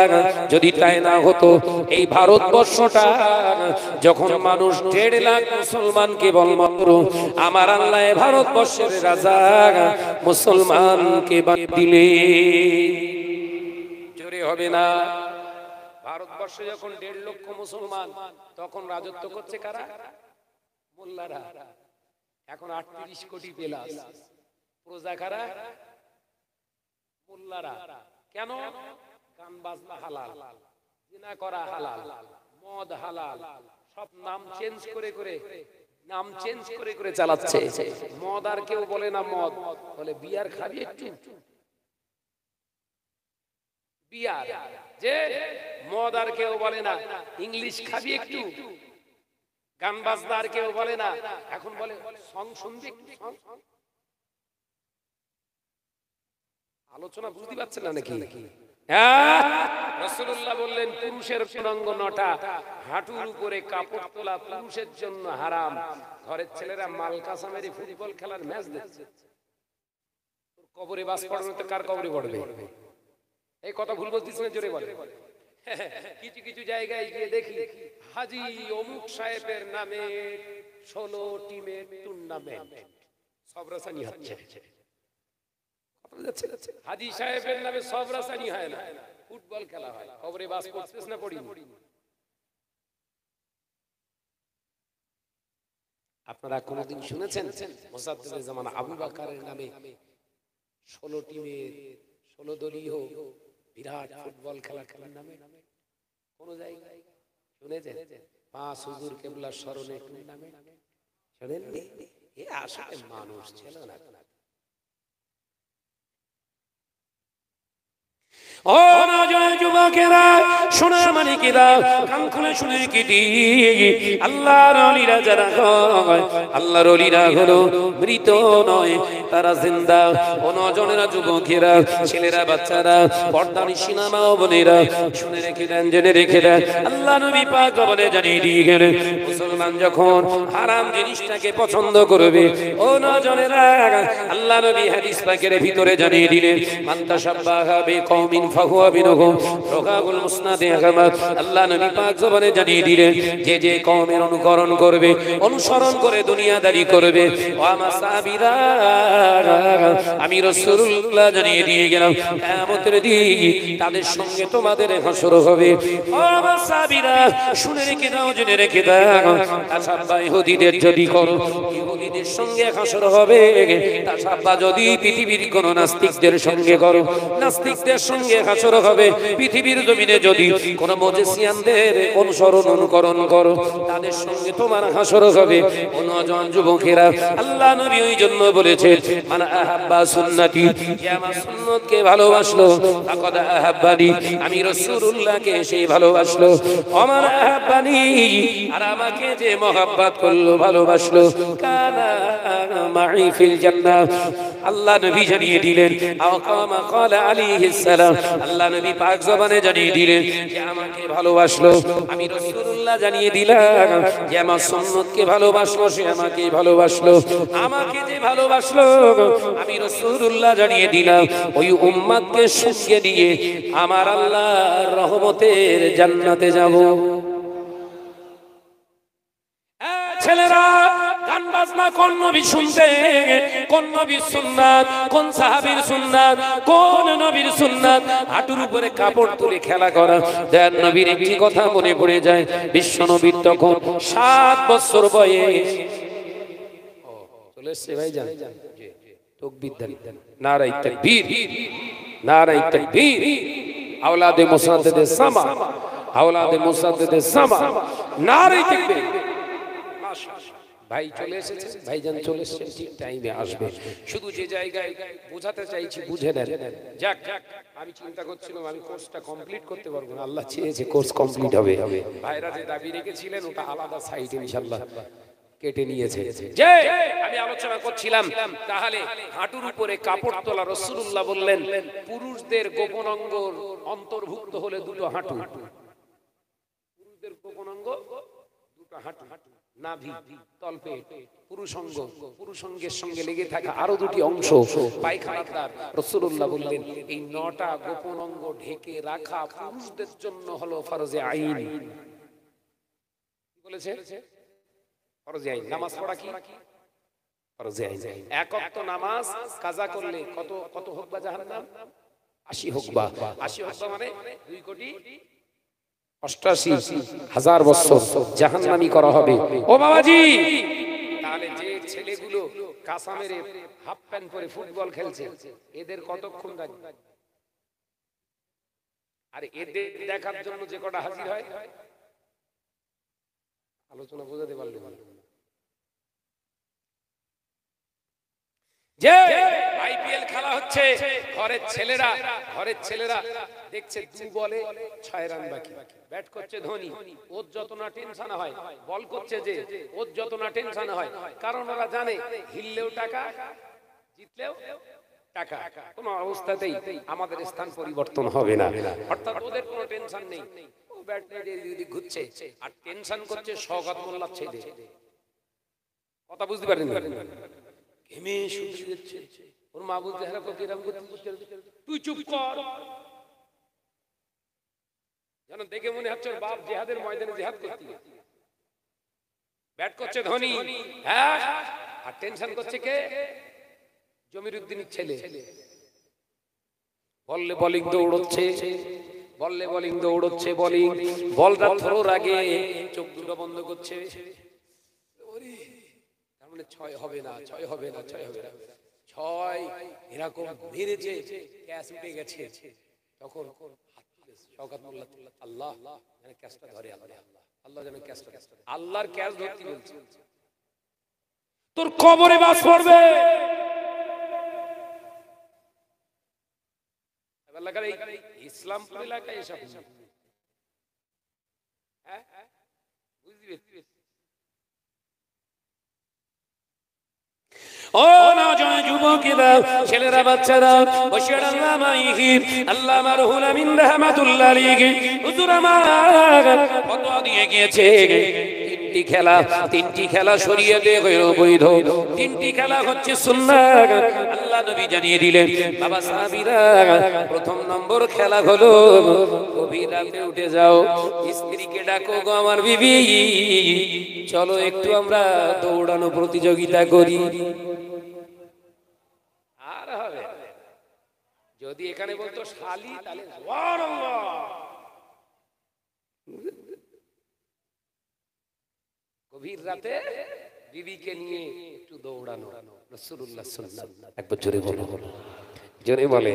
যদি না হতো এই ভারতবর্ষটা যখন মানুষ 1.5 লাখ মুসলমানকে বলমাত্র আমার আল্লাহ ভারতবর্ষের রাজা মুসলমানকে বাদ দিলে জোরে হবে না? ভারতবর্ষে যখন 1.5 লক্ষ মুসলমান, তখন রাজত্ব করছে কারা? মোল্লারা। এখন 38 কোটি প্লাস প্রজা কারা? মোল্লারা। কেন? গান বাজনা হালাল, জিনা করা হালাল, মদ হালাল, সব নাম চেঞ্জ করে করে, নাম চেঞ্জ করে করে চালাচ্ছে। মদ আর কেউ বলে না মদ, বলে বিয়ার খাবি একটু, বিয়ার। যে মদ আর কেউ বলে না, ইংলিশ খাবি একটু। গান বাজনা আর কেউ বলে না, এখন বলে সং শুনবি একটু। আলোচনা বুঝতে পারছেন না নাকি? রাসূলুল্লাহ বললেন পুরুষের পূর্ণাঙ্গ 9টা, হাঁটুর উপরে কাপড় তোলা পুরুষের জন্য হারাম। ঘরের ছেলেরা মালকাসা মেরে ফুটবল খেলার ম্যাচ দেখছে, কবরে বাস পড়বে তো কার কবরে পড়বে? এই কথা ভুল বলছিস না? জোরে বলে। কিছু কিছু জায়গায় গিয়ে দেখি হাজী অমুক সাহেবের নামে 16 টিমের টুর্নামেন্ট, সব রাসানি হচ্ছে। হাজী সাহেবের নামে সব রাসানি হয় না, ফুটবল খেলা হয়। খবরে বাস পড়ছিস না? পড়ি। আপনারা কোনদিন শুনেছেন মুসাদ্দেদে জামান আবু বকরের নামে 16 টিমের 16 দলীয় বিরাট ফুটবল খেলার নামে কোন জায়গায় শুনেছেন? 5 হুজুর কিবলার স্মরণে টুর্নামেন্ট শুনেননি? এ আসলে মানুষ ছিল না। ও নওজোয়ান যুবকেরা, সোনার মানিকেরা, কান খুলে শুনে কি আল্লাহর ওলিরা যারা হয়, আল্লাহর ওলিরা হলো মৃত নয়, তারা জিন্দা। ও নওজোয়ানেরা, যুবকেরা, ছেলেরা, বাচ্চারা, পর্দানিশিনা মা ও বোনেরা, শুনে রেখে দেন, জেনে রেখে দেন। আল্লাহ নবী পাক বলে জানিয়ে দিয়ে গেলেন, মুসলমান যখন হারাম জিনিসটাকে পছন্দ করবে, ও নওজোয়ানেরা, আল্লাহ নবী হাদিস পাকের ভিতরে জানিয়ে দিলেন, মান তাশাব্বাহা বিকওমিন ফাহুয়া মিনহুম। রকাবুল মুসনাদে আহমদ আল্লাহ নবী পাক জবানে জানিয়ে দিলেন, যে যে কওমের অনুকরণ করবে, অনুসরণ করে দুনিয়াদারি করবে, ও আমার আমার সাহাবীরা আমি রাসূলুল্লাহ জানিয়ে দিয়ে গেলাম কিয়ামতের দিন তাদের সঙ্গে তোমাদের হাসর হবে। ও আমার সাহাবীরা শুনে রেখে দাও, জেনে রেখে দাও, তাসাব্বা ইহুদিদের যদি করো ইহুদিদের সঙ্গে হাসর হবে, তাসাব্বা যদি পৃথিবীর কোন নাস্তিকদের সঙ্গে করো নাস্তিকদের সঙ্গে হাসর হবে। পৃথিবীর জমিনে যদি কোন মুজিসিয়ানদের অনুকরণ করো তাদের সঙ্গে তোমার হাসর হবে। ও নওজোয়ান যুবকেরা, আল্লাহ নবী ওই জন্য বলেছে মান আহাব্বা সুন্নতি, যে আমার সুন্নতকে ভালোবাসলো ফাকাদ আহাব্বানি, আমি রাসূলুল্লাহকে সে ভালোবাসলো। আমার আহাব্বানি, আর আমাকে যে মহব্বত করলো ভালোবাসলো, কানা মাই ফিল জান্নাহ। আল্লাহ নবী জানিয়ে দিলেন, আও কামা ক্বালা আলাইহিস সালাম, আল্লাহ নবী পাক জবানে জানিয়ে দিলেন যে আমাকে ভালোবাসলো, আমি রাসূলুল্লাহ জানিয়ে দিলাম যে আমার সুন্নতকে ভালোবাসলো সে আমাকে ভালোবাসলো। আমাকে যে ভালোবাসলো আমি রাসূলুল্লাহ জানিয়ে দিলাম ওই উম্মতকে সঙ্গে নিয়ে আমার আল্লাহর রহমতের জান্নাতে যাব। ছেলেরা, গান বাজনা কোন নবী শুনতে, কোন নবীর সুন্নাত, কোন সাহাবীর সুন্নাত, কোন নবীর সুন্নাত, হাঁটুর উপরে কাপড় তুলে খেলা করা। দেন নবীর একটি কথা মনে পড়ে যায়, বিশ্ব নবীর তখন 7 বছর বয়স। চলে এসেছে ভাইজান, তাকবীর দেন, নারায়ে তাকবীর, নারায়ে তাকবীর। আওলাদে মুসাদ্দেদে সামা, আওলাদে মুসাদ্দেদে সামা, নারায়ে তাকবীর। ভাই চলে এসেছে, ভাইজান চলে এসেছে, ঠিক টাইমে আসবে। শুধু যে জায়গায় বোঝাতে চাইছি বুঝে নেন। যাক, আমি চিন্তা করছিলাম আমি কোর্সটা কমপ্লিট করতে পারবো না, আল্লাহ চেয়েছে কোর্স কমপ্লিট হবে। ভাইরা যে দাবি রেখেছিলেন ওটা আলাদা সাইড ইনশাআল্লাহ কেটে নিয়েছে। যে আমি আলোচনা করছিলাম, তাহলে হাঁটুর উপরে কাপড় তোলা, রাসূলুল্লাহ বললেন পুরুষদের গোপন অঙ্গ অন্তর্ভুক্ত হলে দুটো হাঁটু, পুরুষদের গোপন অঙ্গ দুটো হাঁটু, নাভি, তলপেট, পুরুষাঙ্গ, পুরুষাঙ্গের সঙ্গে লেগে থাকা আরো দুটি অংশ পায়খানার দ্বার। রাসূলুল্লাহ বললেন এই 9টা গোপন অঙ্গ ঢেকে রাখা পুরুষদের জন্য হলো ফরজে আইন। কি বলেছে? ফরজে আইন। নামাজ পড়া কি ফরজে আইন। এক ওয়াক্ত নামাজ কাজা করলে কত হোক বা জাহান্নাম? 80 হোক বা 80 হোক বা মানে 2,88,000 বছর জাহান্নামী করা হবে। ও বাবাজি, তাহলে যে ছেলেগুলো কাঁচা মেরে হাফ প্যান্ট পরে ফুটবল খেলছে এদের কতক্ষণ রাখবে? আর এদের দেখার জন্য যে কটা হাজির হয়, আলোচনা বোঝাতে পারলে ভালো। যে আইপিএল খেলা হচ্ছে, ঘরের ছেলেরা দেখছে 2 বলে 6 রান বাকি, ব্যাট করছে ধোনি, ওর যত না টেনশন হয়, বল করছে যে ওর যত না টেনশন হয়, কারণ ওরা জানে হিললেও টাকা, জিতলেও টাকা, কোনো অবস্থাতেই আমাদের স্থান পরিবর্তন হবে না। অর্থাৎ ওদের কোনো টেনশন নেই, ও ব্যাট নিয়ে ঘুরছে আর টেনশন করছে শওকত মোল্লার ছেলে। কথা বুঝতে পারেন? ঘেমে শুকিয়ে যাচ্ছে, ওর মা বলতে হ্যাঁ কিরাম করতে, তুই চুপ কর। যেন দেখে মনে হচ্ছে ওর বাপ জিহাদের ময়দানে জিহাদ করতে। ব্যাট করছে ধোনি, হ্যাঁ, আর টেনশন করছে কে? জমিরুদ্দিনের ছেলে। বললে বোলিং দৌড়চ্ছে, বোলিং বলটা থ্রোর আগে চোখ দুটো বন্ধ করছে, তার মানে 6 হবে না, 6 এরকম মেরেছে, ক্যাচ উঠে গেছে। তখন শওকত মোল্লা আল্লাহ যেন ক্যাচটা ধরে, আল্লাহ যেন ক্যাচটা, আল্লাহর ক্যাচ ধরতে বলছে, তোর কবরে বাস পড়বে। ইসলামপুর এলাকায় এসব বুঝলি? ও নওজোয়ান যুবকেরা, ছেলেরা, বাচ্চারা, বশির আল্লামা ইহিব আল্লামা রুহুল আমিন রাহমাতুল্লাহ আলাইহি হুজুর আমার ফতোয়া দিয়ে গিয়েছে, তিনটি খেলা শরীয়তে বৈধ, 3টি খেলা হচ্ছে সুন্নাত। আল্লাহ নবী জানিয়ে দিলেন, বাবা সাহাবীরা, প্রথম নম্বর খেলা হলো গভীর রাতে উঠে যাও, স্ত্রীকে ডাকো, গো আমার বিবি চলো একটু আমরা দৌড়ানো প্রতিযোগিতা করি। আর হবে যদি এখানে বলতো শালি তাহলে সুবহানাল্লাহ। গভীর রাতে বিবিকে নিয়ে একটু দৌড়ানো রাসূলুল্লাহ সাল্লাল্লাহু আলাইহি ওয়াসাল্লাম। একবার জোরে বলো, জোরে বলে।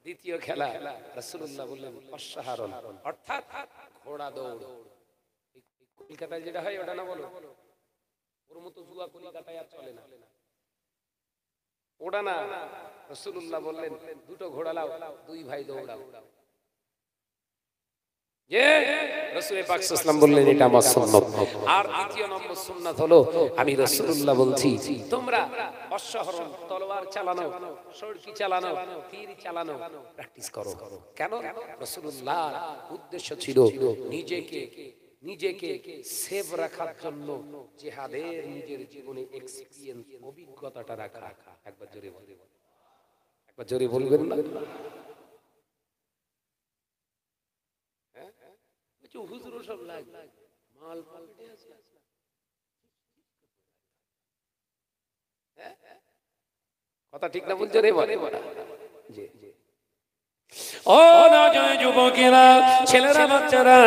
দ্বিতীয় খেলা রাসূলুল্লাহ বললেন অশ্বারোহণ, অর্থাৎ ঘোড়া দৌড়। কলকাতায় যেটা হয় ওটা না বলো, ওর মতো জুয়া কলকাতায় আর চলে না, ওটা না। রাসূলুল্লাহ বললেন দুটো ঘোড়া লাও, দুই ভাই দৌড়াও। যে রাসূল পাক সাল্লাল্লাহু আলাইহি ওয়াসাল্লাম বললেন এটা আমার সুন্নাত। আর দ্বিতীয় নম্বর সুন্নাত হলো আমি রাসূলুল্লাহ বলছি তোমরা অশ্বারোহণ, তলোয়ার চালানো, সড়কি চালানো, তীর চালানো প্র্যাকটিস করো। কেন? রাসূলুল্লাহ উদ্দেশ্য ছিল নিজেকে সেভ রাখার জন্য, জিহাদের নিজের জীবনে এক্সপেরিয়েন্স, অভিজ্ঞতাটা রাখা। একবার জোরে বলবেন, একবার জোরে বলবেন না? হুজুর সব লাগে মাল পকেটে আছে, কথা ঠিক না বলছো রে? জি জি। ও নজয় যুবকেরা, ছেলেরা, বাচ্চারা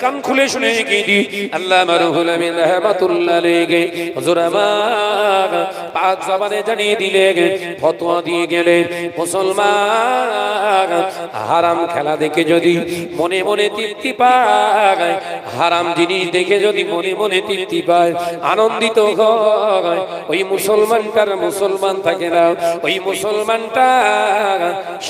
কান খুলে শুনে গিয়ে আল্লাহ মারুহুল আমিন রাহমাতুল্লাহ আলাইহি হুজুর আমার পাক জবানে জানিয়ে দিলেন, ফতোয়া দিয়ে গেলেন, মুসলমান হারাম খেলা দেখে যদি মনে মনে তৃপ্তি পায়, হারাম জিনিস দেখে যদি মনে মনে তৃপ্তি পায়, আনন্দিত হয়, ওই মুসলমানটার মুসলমান থাকে না, ওই মুসলমানটা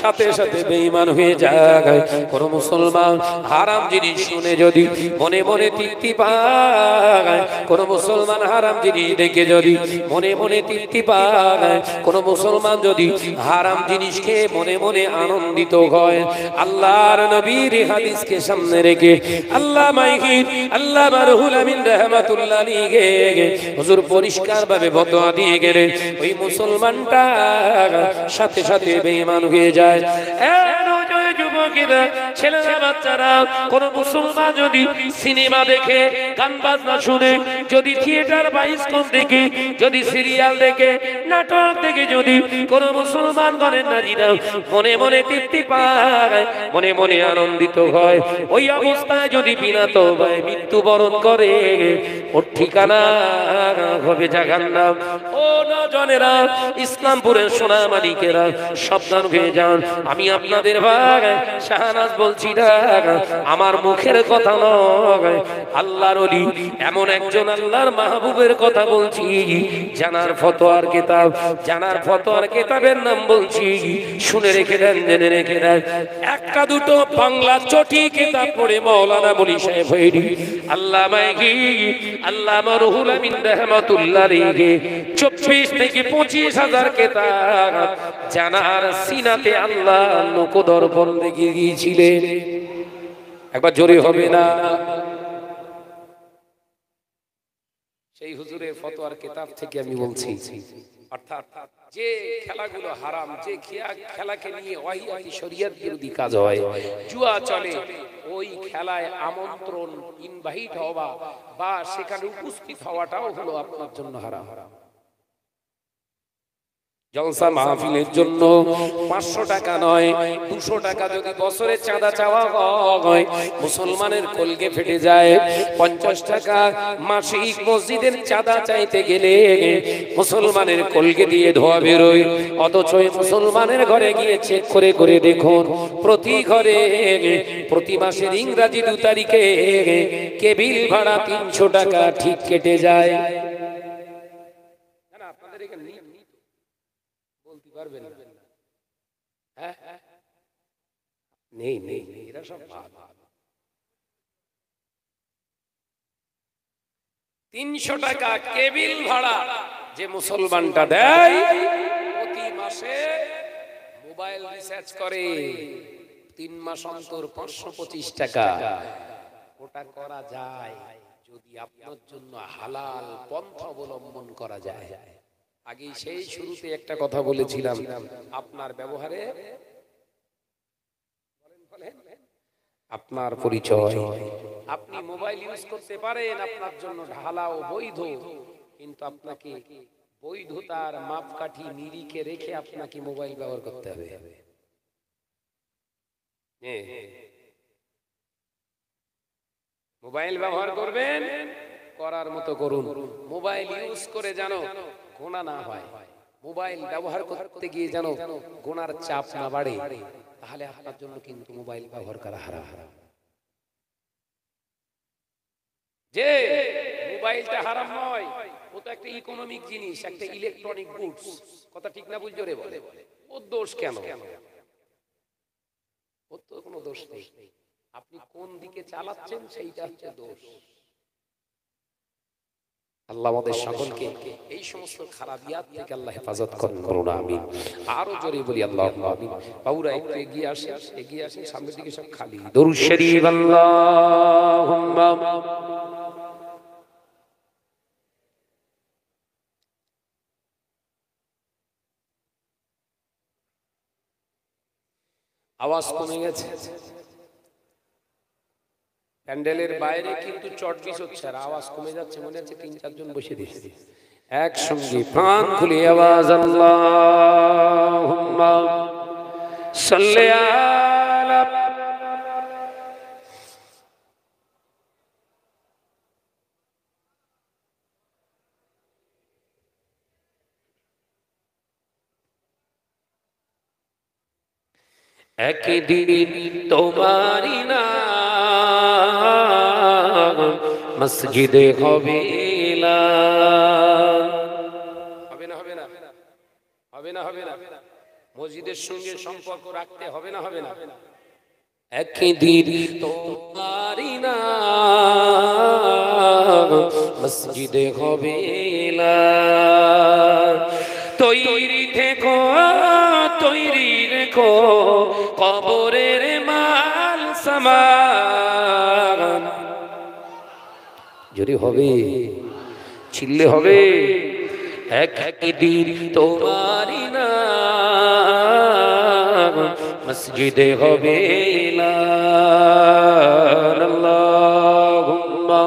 সাথে সাথে বেঈমান হয়ে যায়। কোন মুসলমান হারাম জিনিস শুনে যদি মনে মনে তৃপ্তি পায়, কোন মুসলমান হারাম জিনিস দেখে যদি মনে মনে তৃপ্তি পায়, কোন মুসলমান যদি হারাম জিনিস খেয়ে মনে মনে আনন্দিত হয়, আল্লাহর নবীর হাদিসকে সামনে রেখে আল্লাহ মারুহুল আমিন রাহমাতুল্লাহ আলাইহি হুজুর পরিষ্কার ভাবে ফতোয়া দিয়ে গেলেন, ওই মুসলমানটা সাথে সাথে বেঈমান হয়ে যায়। যুবকেরা, ছেলেরা, বাচ্চারা, কোন মুসলমান যদি সিনেমা দেখে, গান বাজনা শুনে, যদি থিয়েটার বায়োস্কোপ দেখে, যদি সিরিয়াল দেখে, নাটক দেখে, যদি কোন মুসলমান ঘরের নারীরা মনে মনে তৃপ্তি পায়, মনে মনে আনন্দিত হয়, ওই অবস্থায় যদি বিনা তওবায় মৃত্যুবরণ করে, ওর ঠিকানা হবে জাহান্নাম। ও নজনেরা, ইসলামপুরের সোনা মানিকেরা, সাবধান হয়ে যান। আমি আপনাদের ভাই শাহনাজ বলছি না, আমার মুখের কথা নয়, আল্লাহর ওলি এমন একজন আল্লাহর মাহবুবের কথা বলছি, জানার ফতোয়ার কিতাব, জানার ফতোয়ার কিতাবের নাম বলছি, শুনে রেখে দেন, জেনে রেখে দেন। একটা দুটো বাংলা চটি কিতাব পড়ে মাওলানা বলি সাহেব হইনি আল্লামা রুহুল আমিন রাহমাতুল্লাহ আলাইহি 24 থেকে 25,000 কিতাব জানার সিনাতে আল্লাহ লোকদর্পণ দেখিয়ে গিয়েছিলেন। একবার জোরে হবে না? সেই হুজুরের ফতোয়ার কিতাব থেকে আমি বলছি, অর্থাৎ যে খেলাগুলো হারাম, যে খেলাকে নিয়ে ওয়াহিয়াতি শরীয়ত বিরোধী কাজ হয়, জুয়া চলে, ওই খেলায় আমন্ত্রণ, ইনভাইট হওয়া বা সেখানে উপস্থিত হওয়াটাও হলো আপনার জন্য হারাম। জলসা মাহফিলের জন্য 500 টাকা নয় 200 টাকা যদি বছরে চাঁদা চাওয়া হয়, মুসলমানের কলকে ফেটে যায়। 50 টাকা মাসিক মসজিদের চাঁদা চাইতে গেলে মুসলমানের কলকে দিয়ে ধোয়া বেরোয়। অথচ মুসলমানের ঘরে গিয়ে চেক করে করে দেখুন, প্রতি ঘরে প্রতি মাসের ইংরাজি 2 তারিখে কেবিল ভাড়া 300 টাকা ঠিক কেটে যায়। আপনাদের এখানে পারবেন না? হ্যাঁ, নেই নেই, এরা সব 300 টাকা কেবিল ভাড়া যে মুসলমানটা দেয়, প্রতি মাসে মোবাইল রিচার্জ করে 3 মাস অন্তর 525 টাকা। ওটা করা যায় যদি আপনার জন্য হালাল পন্থা অবলম্বন করা যায়। আগে সেই শুরুতে একটা কথা বলেছিলাম, আপনার ব্যবহারে আপনার পরিচয়। আপনি মোবাইল ইউজ করতে পারেন, আপনার জন্য হালাল বৈধ, কিন্তু আপনাকে বৈধতার মাপকাঠি নিরিখে রেখে আপনাকে মোবাইল ব্যবহার করতে হবে। মোবাইল ব্যবহার করবেন, করার মতো করুন। মোবাইল ইউজ করে যেন গুনাহ না হয়, মোবাইল ব্যবহার করতে গিয়ে যেন গুনার চাপ না বাড়ে, তাহলে আপনার জন্য কিন্তু মোবাইল ব্যবহার করা হারাম। যে মোবাইলটা হারাম নয়, ও তো একটা ইকোনমিক জিনিস, একটা ইলেকট্রনিক গুডস। কথা ঠিক না বুঝছো রে? বলে ওর দোষ কেন? ওর তো কোনো দোষ নেই, আপনি কোন দিকে চালাচ্ছেন সেইটা হচ্ছে দোষ। আল্লাহ আমাদের সকলকে এই সমস্ত খারাপিয়াত থেকে আল্লাহ হেফাজত করুন, আমিন। আরো জোরে বলি আল্লাহুম্মা আমিন। বাউরা একটু এগিয়ে আসেন, সামনের দিকে সব খালি। দরুদ শরীফ আল্লাহুম্মা। আওয়াজ কমে গেছে, প্যান্ডেলের বাইরে কিন্তু চটবিস হচ্ছে আর আওয়াজ কমে যাচ্ছে, মনে হচ্ছে 3-4 জন বসে দিয়েছে। একসঙ্গে প্রাণ খুলে আওয়াজ আল্লাহুম্মা সাল্লি আলা। একদিন তোমারি নাম মসজিদে হবে না, হবে না? হবে না? হবে না? হবে না? মসজিদের সঙ্গে সম্পর্ক রাখতে হবে না? হবে না? একদিন তোমারি নাম মসজিদে হবে না, তৈরি থেকো, তৈরি রেখো কবরের মাল সামান। যদি হবে ছিললে হবে, একদিন তোমারি নাম মসজিদে হবে না। আল্লাহুম্মা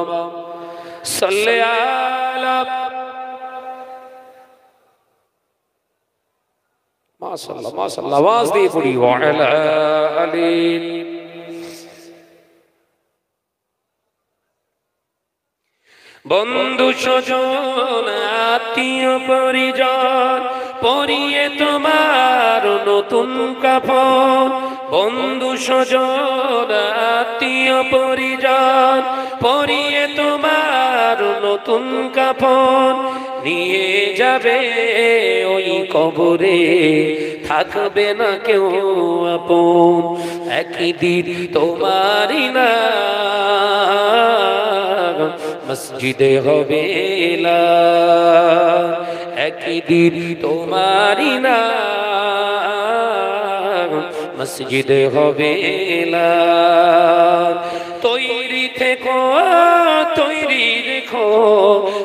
সাল্লি আলা। মাশাআল্লাহ, মাশাআল্লাহ, আওয়াজ দিয়ে পড়ি ওয়া আলা আলি। বন্ধু স্বজন আত্মীয় পরিজন পরিয়ে তোমার নতুন কাফন, বন্ধু স্বজন আত্মীয় পরিজন পরিয়ে তোমার নতুন কাফন, নিয়ে যাবে ওই কবরে, থাকবে না কেউ আপন। একদিন তোমারি নাম মসজিদে হবে না, একদিন তোমারি নাম মসজিদে হবে না। তৈরি থেকো, তৈরি রেখো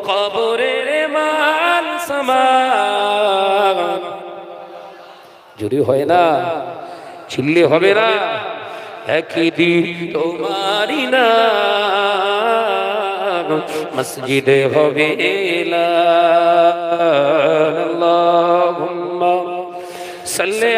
কবরের মাল সামান। যদি হয় না ছিললে হবে না, একদিন তোমারি নাম মসজিদে হবে না। আল্লাহুম্মা সাল্লি